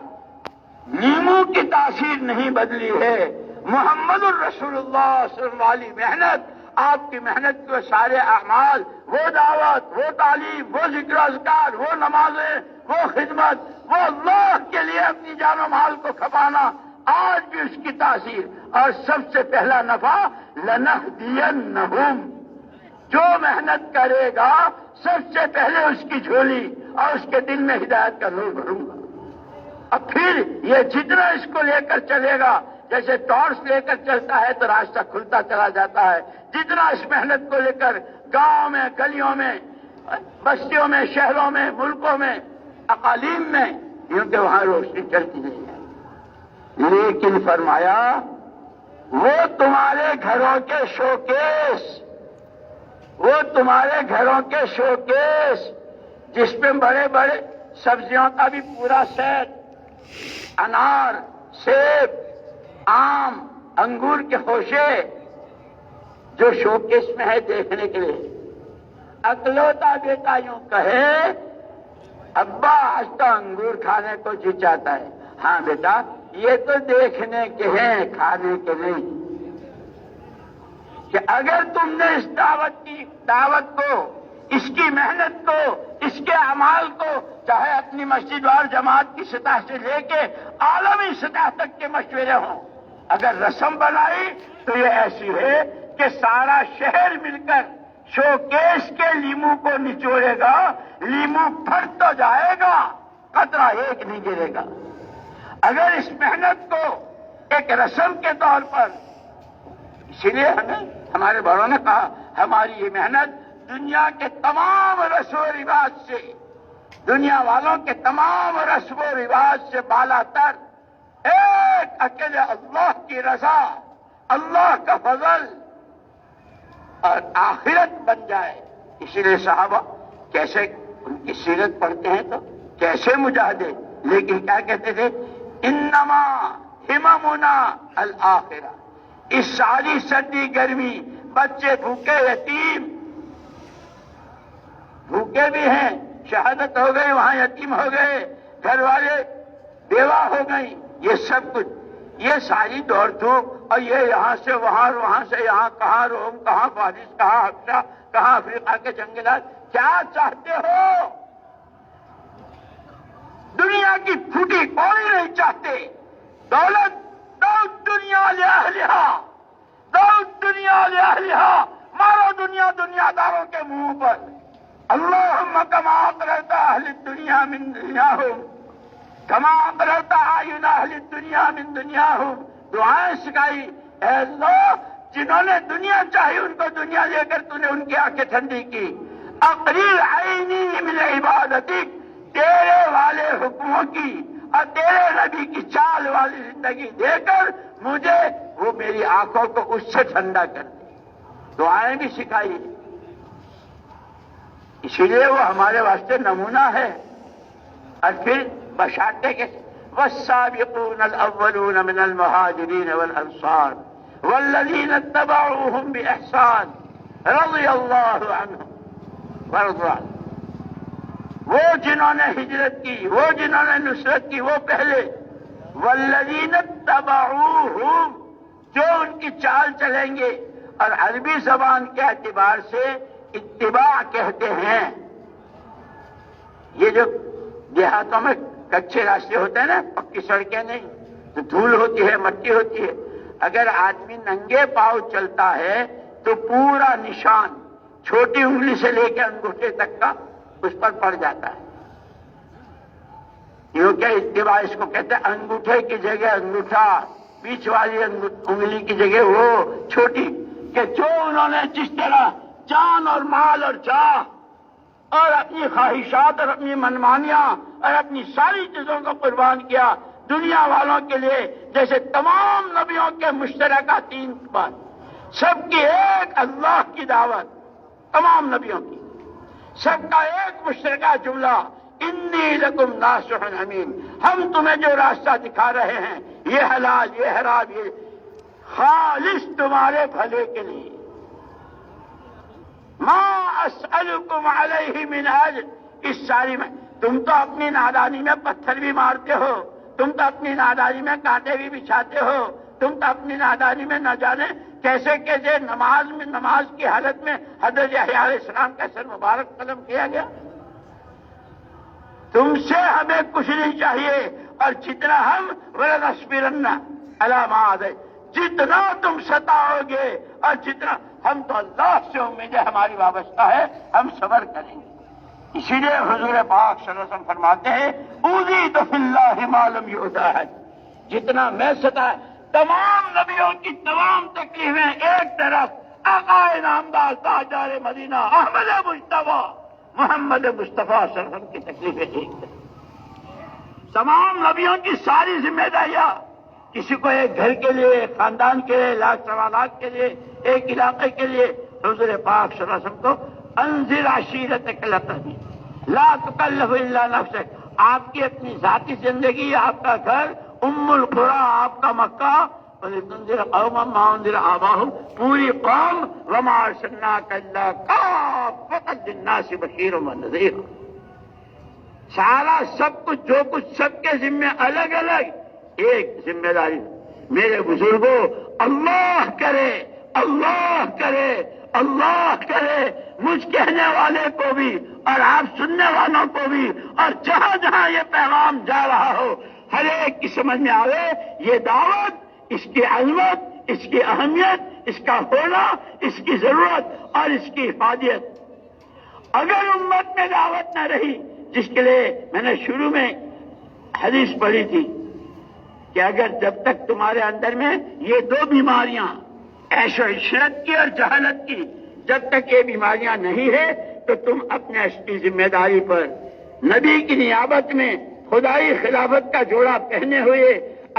لیمو کی تاثیر نہیں بدلی ہے, محمد الرسول اللہ صلی اللہ علیہ وسلم محنت, آپ کی محنت کے سارے اعمال, وہ دعوت, وہ تعلیم, وہ ذکر اذکار, وہ نمازیں, وہ خدمت, وہ اللہ کے لیے اپنی جان و مال کو کھپانا, آج بھی اس کی تاثیر. اور سب سے پہلا نفع لنہدینہم, جو محنت کرے گا سب سے پہلے اس کی جھولی اور اس کے دل میں ہدایت کا نور بھروں گا. اب پھر یہ جتنا اس کو لے کر چلے گا, جیسے ٹارچ لے کر چلتا ہے تو راستہ کھلتا چلا جاتا ہے, جتنا اس محنت کو لے کر گاؤں میں, گلیوں میں, بستیوں میں, شہروں میں, ملکوں میں, اقالیم میں, کیونکہ وہاں روشنی چلتی نہیں ہے. لیکن فرمایا وہ تمہارے گھروں کے شوکیس, وہ تمہارے گھروں کے شوکیس جس پہ بڑے بڑے سبزیوں کا بھی پورا سیٹ, انار, سیب, آم, انگور کے خوشے جو شوکیس میں ہے دیکھنے کے لیے. اکلوتا بیٹا یوں کہے ابا آج تو انگور کھانے کو جی چاہتا ہے. ہاں بیٹا یہ تو دیکھنے کے ہیں, کھانے کے نہیں. کہ اگر تم نے اس دعوت کو, اس کی محنت کو, اس کے اعمال کو, چاہے اپنی مسجد اور جماعت کی سطح سے لے کے عالمی سطح تک کے مشورے ہوں, اگر رسم بنائی تو یہ ایسی ہے کہ سارا شہر مل کر شوکیس کے لیمو کو نچوڑے گا, لیمو پھٹ تو جائے گا, قطرہ ایک نہیں گرے گا. اگر اس محنت کو ایک رسم کے طور پر, اسی لیے ہمارے بڑوں نے کہا ہماری یہ محنت دنیا کے تمام رسم و رواج سے, دنیا والوں کے تمام رسم و رواج سے بالا تر, ایک اکیلے اللہ کی رضا, اللہ کا فضل اور آخرت بن جائے. اسی لیے صحابہ کیسے ان کی سیرت پڑھتے ہیں تو کیسے مجاہدے, لیکن کیا کہتے تھے, انما ہممنا الآخرہ. اس ساری سردی گرمی بچے بھوکے, یتیم بھوکے بھی ہیں, شہادت ہو گئی وہاں یتیم ہو گئے, گھر والے بیوہ ہو گئی, یہ سب کچھ, یہ ساری دوڑ دھوپ, اور یہ یہاں سے وہاں, وہاں سے یہاں, کہاں روم, کہاں فارس, کہاں حبشہ, کہاں افریقہ کے جنگلات. کیا چاہتے ہو؟ دنیا کی پھوٹی کوئی نہیں چاہتے. دولت دنیا لأہلہا, دولت دنیا لأہلہا, مارو دنیا دنیا داروں کے منہ پر. اللہم کما اقررت اہل الدنیا من دنیاہم کما اقررت اعین اہل الدنیا من دنیاہم. دعائیں سکھائی, اے اللہ جنہوں نے دنیا چاہی ان کو دنیا لے کر تو نے ان کی آنکھیں ٹھنڈی کی. اقرر عینی من عبادتک, تیرے والے حکموں کی اور تیرے نبی کی چال والی زندگی دے کر مجھے وہ میری آنکھوں کو اس سے ٹھنڈا کر دے. دعائیں بھی سکھائی, اسی لیے وہ ہمارے واسطے نمونہ ہے. اور پھر بشارتیں کے والسابقون الاولون من المہاجرین والانصار والذین اتبعوهم بإحسان رضی اللہ عنہم ورضوا عنہ. وہ جنہوں نے ہجرت کی, وہ جنہوں نے نصرت کی, وہ پہلے. والذین اتبعوہم, جو ان کی چال چلیں گے. اور عربی زبان کے اعتبار سے اتباع کہتے ہیں. یہ جو دیہاتوں میں کچے راستے ہوتے ہیں نا, پکی سڑکیں نہیں, تو دھول ہوتی ہے, مٹی ہوتی ہے. اگر آدمی ننگے پاؤں چلتا ہے تو پورا نشان چھوٹی انگلی سے لے کے انگوٹھے تک کا اس پر پڑ جاتا ہے. کیونکہ اتباع اس کو کہتے ہیں. انگوٹھے کی جگہ انگوٹھا، بیچ والی انگلی کی جگہ وہ چھوٹی، کہ جو انہوں نے جس طرح جان اور مال اور جاہ اور اپنی خواہشات اور اپنی منمانیاں اور اپنی ساری چیزوں کو قربان کیا دنیا والوں کے لیے، جیسے تمام نبیوں کے مشترکہ 3 بات، سب کی ایک اللہ کی دعوت، تمام نبیوں کی سب کا ایک مشترکہ جملہ، انی لکم ناصح امین، ہم تمہیں جو راستہ دکھا رہے ہیں یہ حلال یہ حرام یہ خالص تمہارے بھلے کے لیے. ما اسألکم علیہ من اجر، اس ساری میں تم تو اپنی نادانی میں پتھر بھی مارتے ہو، تم تو اپنی نادانی میں کانٹے بھی بچھاتے ہو، تم تو اپنی نادانی میں نہ جانے کیسے کیسے نماز کی حالت میں حضرت یحییٰ علیہ السلام کا سر مبارک قلم کیا گیا. تم سے ہمیں کچھ نہیں چاہیے، اور جتنا ہم وَلَنَصْبِرَنَّ عَلَىٰ مَا عَادَيْتَ، جتنا تم ستاؤ گے اور جتنا ہم تو اللہ سے امیدیں ہماری وابستہ ہے، ہم صبر کریں گے. اسی لیے حضور پاک صلی اللہ علیہ وسلم فرماتے ہیں اوذیت فی اللہ ما لم یؤذ احد، جتنا میں ستایا. تمام نبیوں کی تمام تکلیفیں ایک طرف، آقا نامدار تاجدار مدینہ احمد مجتبیٰ محمد مصطفیٰ صلی اللہ علیہ وسلم کی تکلیفیں ایک طرف. تمام نبیوں کی ساری ذمہ داریاں، کسی کو ایک گھر کے لیے، ایک خاندان کے لیے، لاکھ سوا لاکھ کے لیے، ایک علاقے کے لیے. حضور پاک صلی اللہ علیہ وسلم کو انذر عشیرتک الاقربین لا تکلف الا نفسک، آپ کی اپنی ذاتی زندگی، آپ کا گھر، ام القری آپ کا مکہ، وَلِتُنذِرَ قَوْمًا مَا أُنذِرَ آبَاؤُهُمْ، پوری قوم، وَمَا أَرْسَلْنَاكَ إِلَّا كَافَّةً لِلنَّاسِ بَشِيرًا وَنَذِيرًا. سارا سب کچھ جو کچھ سب کے ذمے الگ الگ ایک ذمہ داری. میرے بزرگوں، اللہ کرے اللہ کرے اللہ کرے مجھ کہنے والے کو بھی اور آپ سننے والوں کو بھی، اور جہاں جہاں یہ پیغام جا رہا ہو، ہر ایک کی سمجھ میں آوے یہ دعوت، اس کی عظمت، اس کی اہمیت، اس کا ہونا، اس کی ضرورت اور اس کی حفاظت. اگر امت میں دعوت نہ رہی، جس کے لیے میں نے شروع میں حدیث پڑھی تھی کہ اگر جب تک تمہارے اندر میں یہ 2 بیماریاں، عیش و عشرت کی اور جہالت کی، جب تک یہ بیماریاں نہیں ہے تو تم اپنے اصلی ذمہ داری پر نبی کی نیابت میں خدائی خلافت کا جوڑا پہنے ہوئے،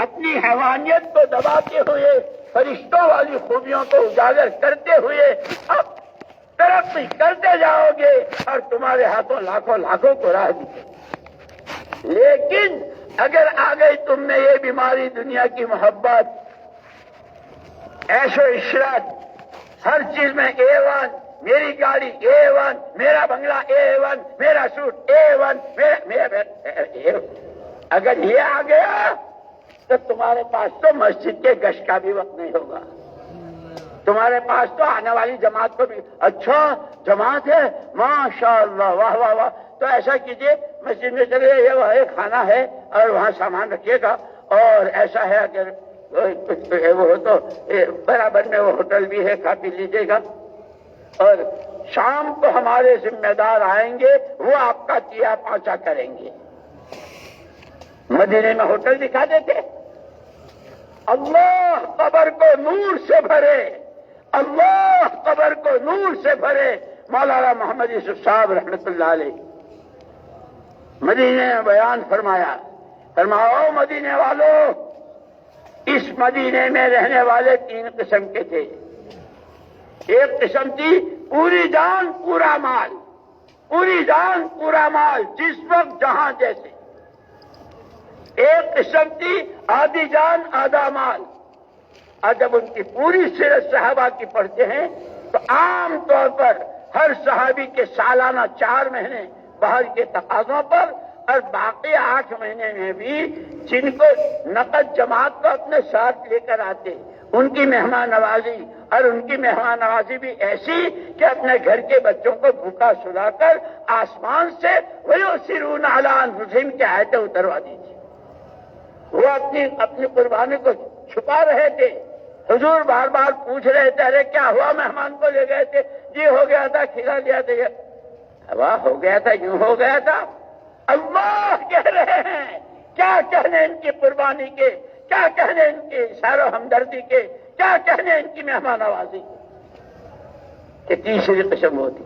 اپنی حیوانیت کو دباتے ہوئے، فرشتوں والی خوبیوں کو اجاگر کرتے ہوئے اب ترقی کرتے جاؤ گے اور تمہارے ہاتھوں لاکھوں کو راہ دی. لیکن اگر آ گئی تم میں یہ بیماری، دنیا کی محبت، عیش و عشرت، ہر چیز میں A1، میری گاڑی A1، میرا بنگلہ A1، میرا سوٹ A1، اگر یہ آ گیا تو تمہارے پاس تو مسجد کے گشت کا بھی وقت نہیں ہوگا. تمہارے پاس تو آنے والی جماعت کو بھی، اچھا جماعت ہے ماشاء اللہ واہ واہ واہ، تو ایسا کیجئے مسجد میں چلے یہ وہ کھانا ہے اور وہاں سامان رکھیے گا، اور ایسا ہے اگر کچھ وہ ہو تو برابر میں وہ ہوٹل بھی ہے، کھا پی لیجیے گا. اور شام کو ہمارے ذمہ دار آئیں گے، وہ آپ کا کیا پانچا کریں گے. مدینے میں ہوٹل دکھا دیتے. اللہ قبر کو نور سے بھرے، اللہ قبر کو نور سے بھرے. مولانا محمد یوسف صاحب رحمۃ اللہ علیہ مدینے میں بیان فرماؤ مدینے والوں، اس مدینے میں رہنے والے 3 قسم کے تھے. ایک قسم تھی پوری جان پورا مال، پوری جان پورا مال، جس وقت جہاں جیسے. ایک قسم تھی آدھی جان آدھا مال. اور جب ان کی پوری سیرت صحابہ کی پڑھتے ہیں تو عام طور پر ہر صحابی کے سالانہ 4 مہینے باہر کے تقاضوں پر اور باقی 8 مہینے میں بھی جن کو نقد جماعت کو اپنے ساتھ لے کر آتے، ان کی مہمان نوازی، اور ان کی مہمان نوازی بھی ایسی کہ اپنے گھر کے بچوں کو بھوکا سلا کر آسمان سے وَيُؤْثِرُونَ عَلَىٰ أَنفُسِهِمْ کی آیتیں اتروا دی تھی. وہ اپنی قربانی کو چھپا رہے تھے. حضور بار بار پوچھ رہے تھے ارے کیا ہوا، مہمان کو لے گئے تھے، جی ہو گیا تھا کھلا لیا تھا، ہوا ہو گیا تھا، یوں ہو گیا تھا. اللہ کہہ رہے ہیں کیا کہنے ان کی قربانی کے، کیا کہنے ان کی اشارہ و ہمدردی کے، کیا کہنے ان کی مہمان نوازی کے، کہ تیسری قسم ہوتی.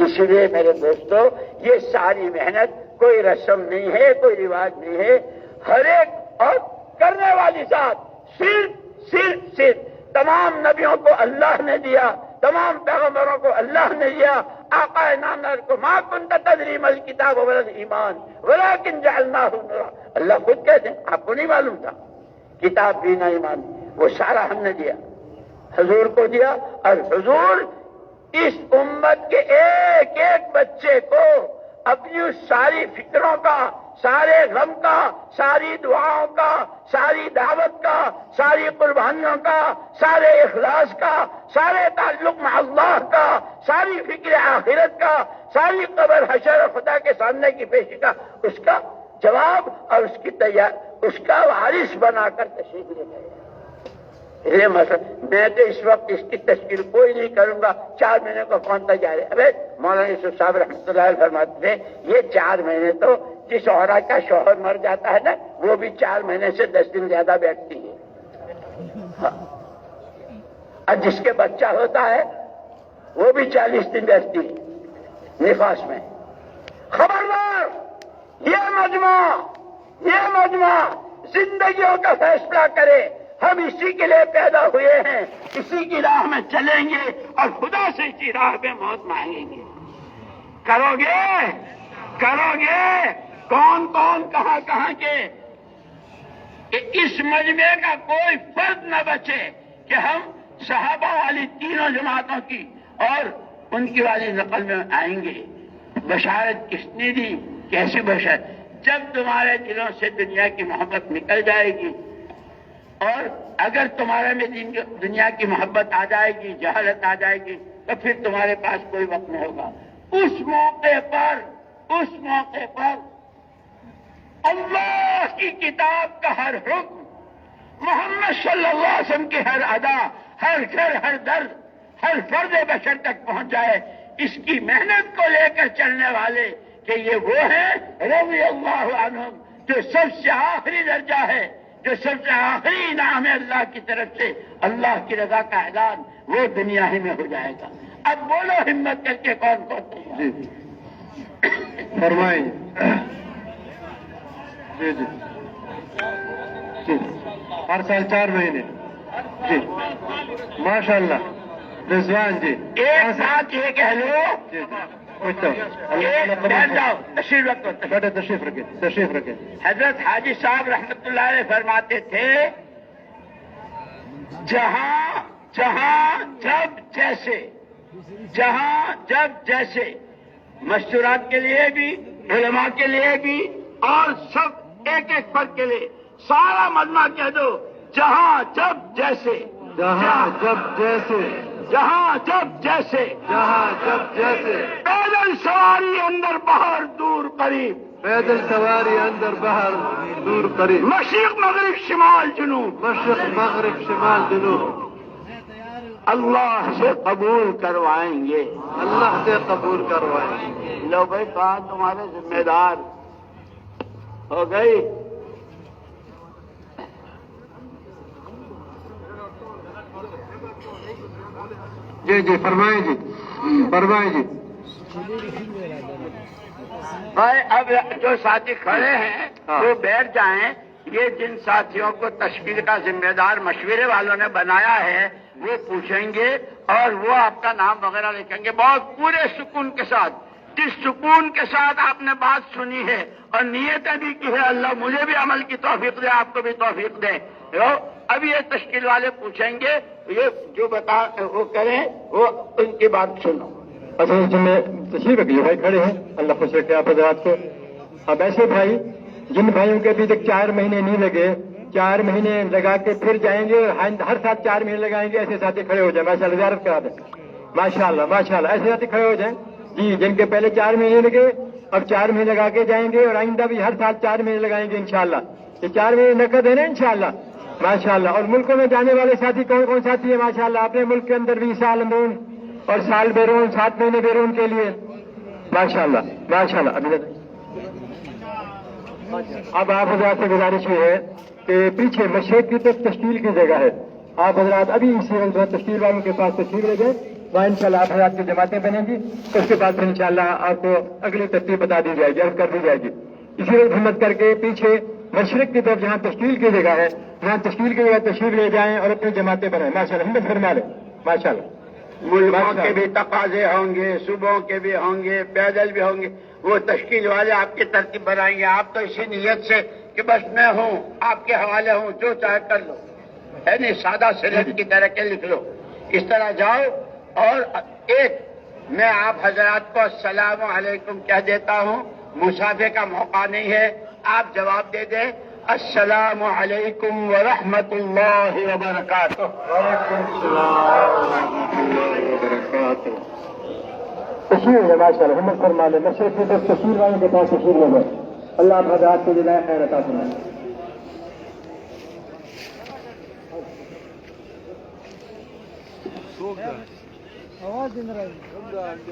اسی لیے میرے دوستو یہ ساری محنت کوئی رسم نہیں ہے، کوئی رواج نہیں ہے. ہر ایک اور کرنے والی ذات صرف تمام نبیوں کو اللہ نے دیا، تمام پیغمبروں کو اللہ نے دیا. آقا نامدار کو ما کنت تدری ما الکتاب ولا الایمان ولکن جعلناہ نورا. اللہ خود کہتے ہیں آپ کو نہیں معلوم تھا کتاب بھی نہ ایمان، وہ سارا ہم نے دیا، حضور کو دیا. اور حضور اس امت کے ایک ایک بچے کو اپنی اس ساری فکروں کا، سارے غم کا، ساری دعاؤں کا، ساری دعوت کا، ساری قربانیوں کا، سارے اخلاص کا، سارے تعلق مع اللہ کا، ساری فکر آخرت کا، ساری قبر حشر خدا کے سامنے کی پیشی کا، اس کا جواب اور اس کی اس کا وارث بنا کر تشریف لے گئے. یہ مسئلہ میں تو اس وقت اس کی تشکیل کوئی نہیں کروں گا. 4 مہینے کو کون تیار ہے؟ ابے مولانا یوسف صاحب رحمۃ اللہ علیہ فرماتے تھے یہ 4 مہینے تو جس عورت کا شوہر مر جاتا ہے نا وہ بھی 4 مہینے سے 10 دن زیادہ بیٹھتی ہے. ہاں. اور جس کے بچہ ہوتا ہے وہ بھی 40 دن بیٹھتی ہے نفاس میں. خبردار یہ مجموعہ زندگیوں کا فیصلہ کرے. ہم اسی کے لیے پیدا ہوئے ہیں، اسی کی راہ میں چلیں گے اور خدا سے اسی راہ پہ موت مانگیں گے. کرو گے کون کہاں کے. اس مجمع کا کوئی فرد نہ بچے کہ ہم صحابہ والی تینوں جماعتوں کی اور ان کی والی نقل میں آئیں گے. بشارت کس نے دی؟ کیسی بشارت؟ جب تمہارے دلوں سے دنیا کی محبت نکل جائے گی اور اگر تمہارے میں دنیا کی محبت آ جائے گی، جہالت آ جائے گی، تو پھر تمہارے پاس کوئی وقت نہیں ہوگا. اس موقع پر اللہ کی کتاب کا ہر حکم، محمد صلی اللہ علیہ وسلم کی ہر ادا، ہر گھر، ہر درد، ہر فرد بشر تک پہنچ جائے. اس کی محنت کو لے کر چلنے والے کہ یہ وہ ہیں رضی اللہ عنہم، جو سب سے آخری درجہ ہے، جو سب سے آخری انعام ہے اللہ کی طرف سے، اللہ کی رضا کا اعلان، وہ دنیا ہی میں ہو جائے گا. اب بولو ہمت کر کے کون تیار؟ فرمائیں. جی ہر سال 4 مہینے. جی ماشاء اللہ. رضوان جی ایک ساتھ یہ کہہ لو. جی بیٹھ جاؤ، تشریف رکھیں. حضرت حاجی صاحب رحمت اللہ علیہ فرماتے تھے جہاں جب جیسے مستورات کے لیے بھی، علماء کے لیے بھی، اور سب ایک ایک فرد کے لیے سارا مجمع کہہ دو جہاں جب جیسے. پیدل سواری اندر باہر دور قریب، مشرق مغرب شمال جنوب، اللہ سے قبول کروائیں گے. لو بھائی کہاں تمہارے ذمہ دار ہو گئی. جی فرمائیں جی. بھائی اب جو ساتھی کھڑے ہیں وہ بیٹھ جائیں. یہ جن ساتھیوں کو تشکیل کا ذمہ دار مشورے والوں نے بنایا ہے وہ پوچھیں گے اور وہ آپ کا نام وغیرہ لکھیں گے بہت پورے سکون کے ساتھ. جس سکون کے ساتھ آپ نے بات سنی ہے اور نیتیں بھی کی ہے، اللہ مجھے بھی عمل کی توفیق دے، آپ کو بھی توفیق دے. اب یہ تشکیل والے پوچھیں گے، یہ جو وہ کریں وہ ان کی بات سنو. اصل میں تشریف رکھیے بھائی کھڑے ہیں، اللہ خوش رکھے آپ حضرات کو. اب ایسے بھائی جن بھائیوں کے ابھی تک 4 مہینے نہیں لگے، 4 مہینے لگا کے پھر جائیں گے، ہر ساتھ 4 مہینے لگائیں گے، ایسے ساتھی کھڑے ہو جائیں. ماشاء اللہ زیارت کرا دیں. ماشاء اللہ ایسے ساتھی کھڑے ہو جائیں. جی جن کے پہلے 4 مہینے لگے اب 4 مہینے لگا کے جائیں گے، اور آئندہ بھی ہر سال 4 مہینے لگائیں گے انشاءاللہ. یہ 4 مہینے نقد ہے نا انشاءاللہ. ماشاءاللہ. اور ملکوں میں جانے والے ساتھی کون کون ساتھی ہیں؟ ماشاءاللہ اپنے ملک کے اندر بھی عیسیٰ اندرون اور سال بیرون 7 مہینے بیرون کے لیے ماشاءاللہ ماشاءاللہ. ابھی اب آپ حضرات سے گزارش یہ ہے کہ پیچھے مشرق کی طرف تشکیل کی جگہ ہے. آپ حضرات ابھی اسی وقت تشکیل والوں کے پاس تشکیل لے گئے وہاں انشاءاللہ آپ حضرات کی جماعتیں بنیں گی. اس کے بعد پھر انشاءاللہ آپ کو اگلی ترتیب بتا دی جائے گی، عرض کر دی جائے گی. اسی وقت ہمت کر کے پیچھے مشرق کی طرف جہاں تشکیل کی جگہ ہے وہاں تشکیل کی جگہ تشریف لے جائیں اور اپنی جماعتیں بنائیں. ماشاءاللہ ہمت فرما لیں. ماشاءاللہ ملکوں کے بھی تقاضے ہوں گے، صوبوں کے بھی ہوں گے، پیدل بھی ہوں گے، وہ تشکیل والے آپ کی ترتیب بنائیں گے. آپ تو اسی نیت سے کہ بس میں ہوں، آپ کے حوالے ہوں، جو چاہے کر لو، ہے نہیں، سادہ سلیٹ کی طرح کے لکھ لو، اس طرح جاؤ. اور ایک میں آپ حضرات کو السلام علیکم کہہ دیتا ہوں، مصافحے کا موقع نہیں ہے، آپ جواب دے دیں السلام علیکم ورحمۃ اللہ وبرکاتہ. وعلیکم السلام ورحمۃ اللہ وبرکاتہ. تشریف ہے ماشاءاللہ ہمت فرما لیں. مشرق کی طرف تشکیل والوں کے پاس تشریف لے گئے. اللہ آپ حضرات کو جزائے خیر عطا فرمائے.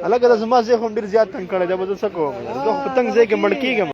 الګ د زما زه هم ډیر زیات تنگ کړی دا به زه څه کوم زه په تنگ ځای کې مړ کېږم.